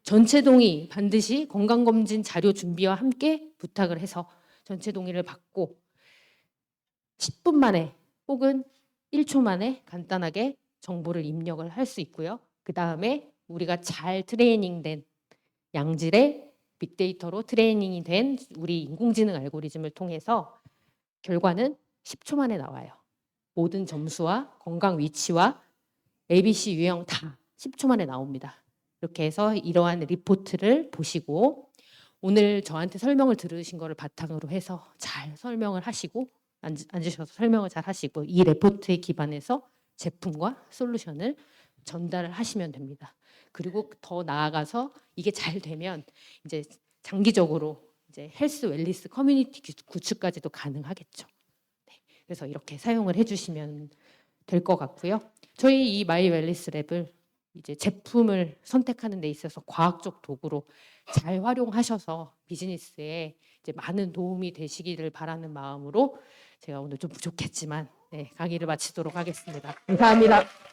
전체 동의 반드시 건강검진 자료 준비와 함께 부탁을 해서 전체 동의를 받고 10분 만에 혹은 1초 만에 간단하게 정보를 입력을 할 수 있고요. 그 다음에 우리가 잘 트레이닝된 양질의 빅데이터로 트레이닝이 된 우리 인공지능 알고리즘을 통해서 결과는 10초 만에 나와요. 모든 점수와 건강 위치와 ABC 유형 다 10초 만에 나옵니다. 이렇게 해서 이러한 리포트를 보시고 오늘 저한테 설명을 들으신 거를 바탕으로 해서 잘 설명을 하시고 앉으셔서 설명을 잘 하시고 이 리포트에 기반해서 제품과 솔루션을 전달을 하시면 됩니다. 그리고 더 나아가서 이게 잘 되면 이제 장기적으로 이제 헬스 웰니스 커뮤니티 구축까지도 가능하겠죠. 네, 그래서 이렇게 사용을 해주시면 될 것 같고요. 저희 이 마이 웰니스 랩을 이제 제품을 선택하는 데 있어서 과학적 도구로 잘 활용하셔서 비즈니스에 이제 많은 도움이 되시기를 바라는 마음으로 제가 오늘 좀 부족했지만 네, 강의를 마치도록 하겠습니다. 감사합니다.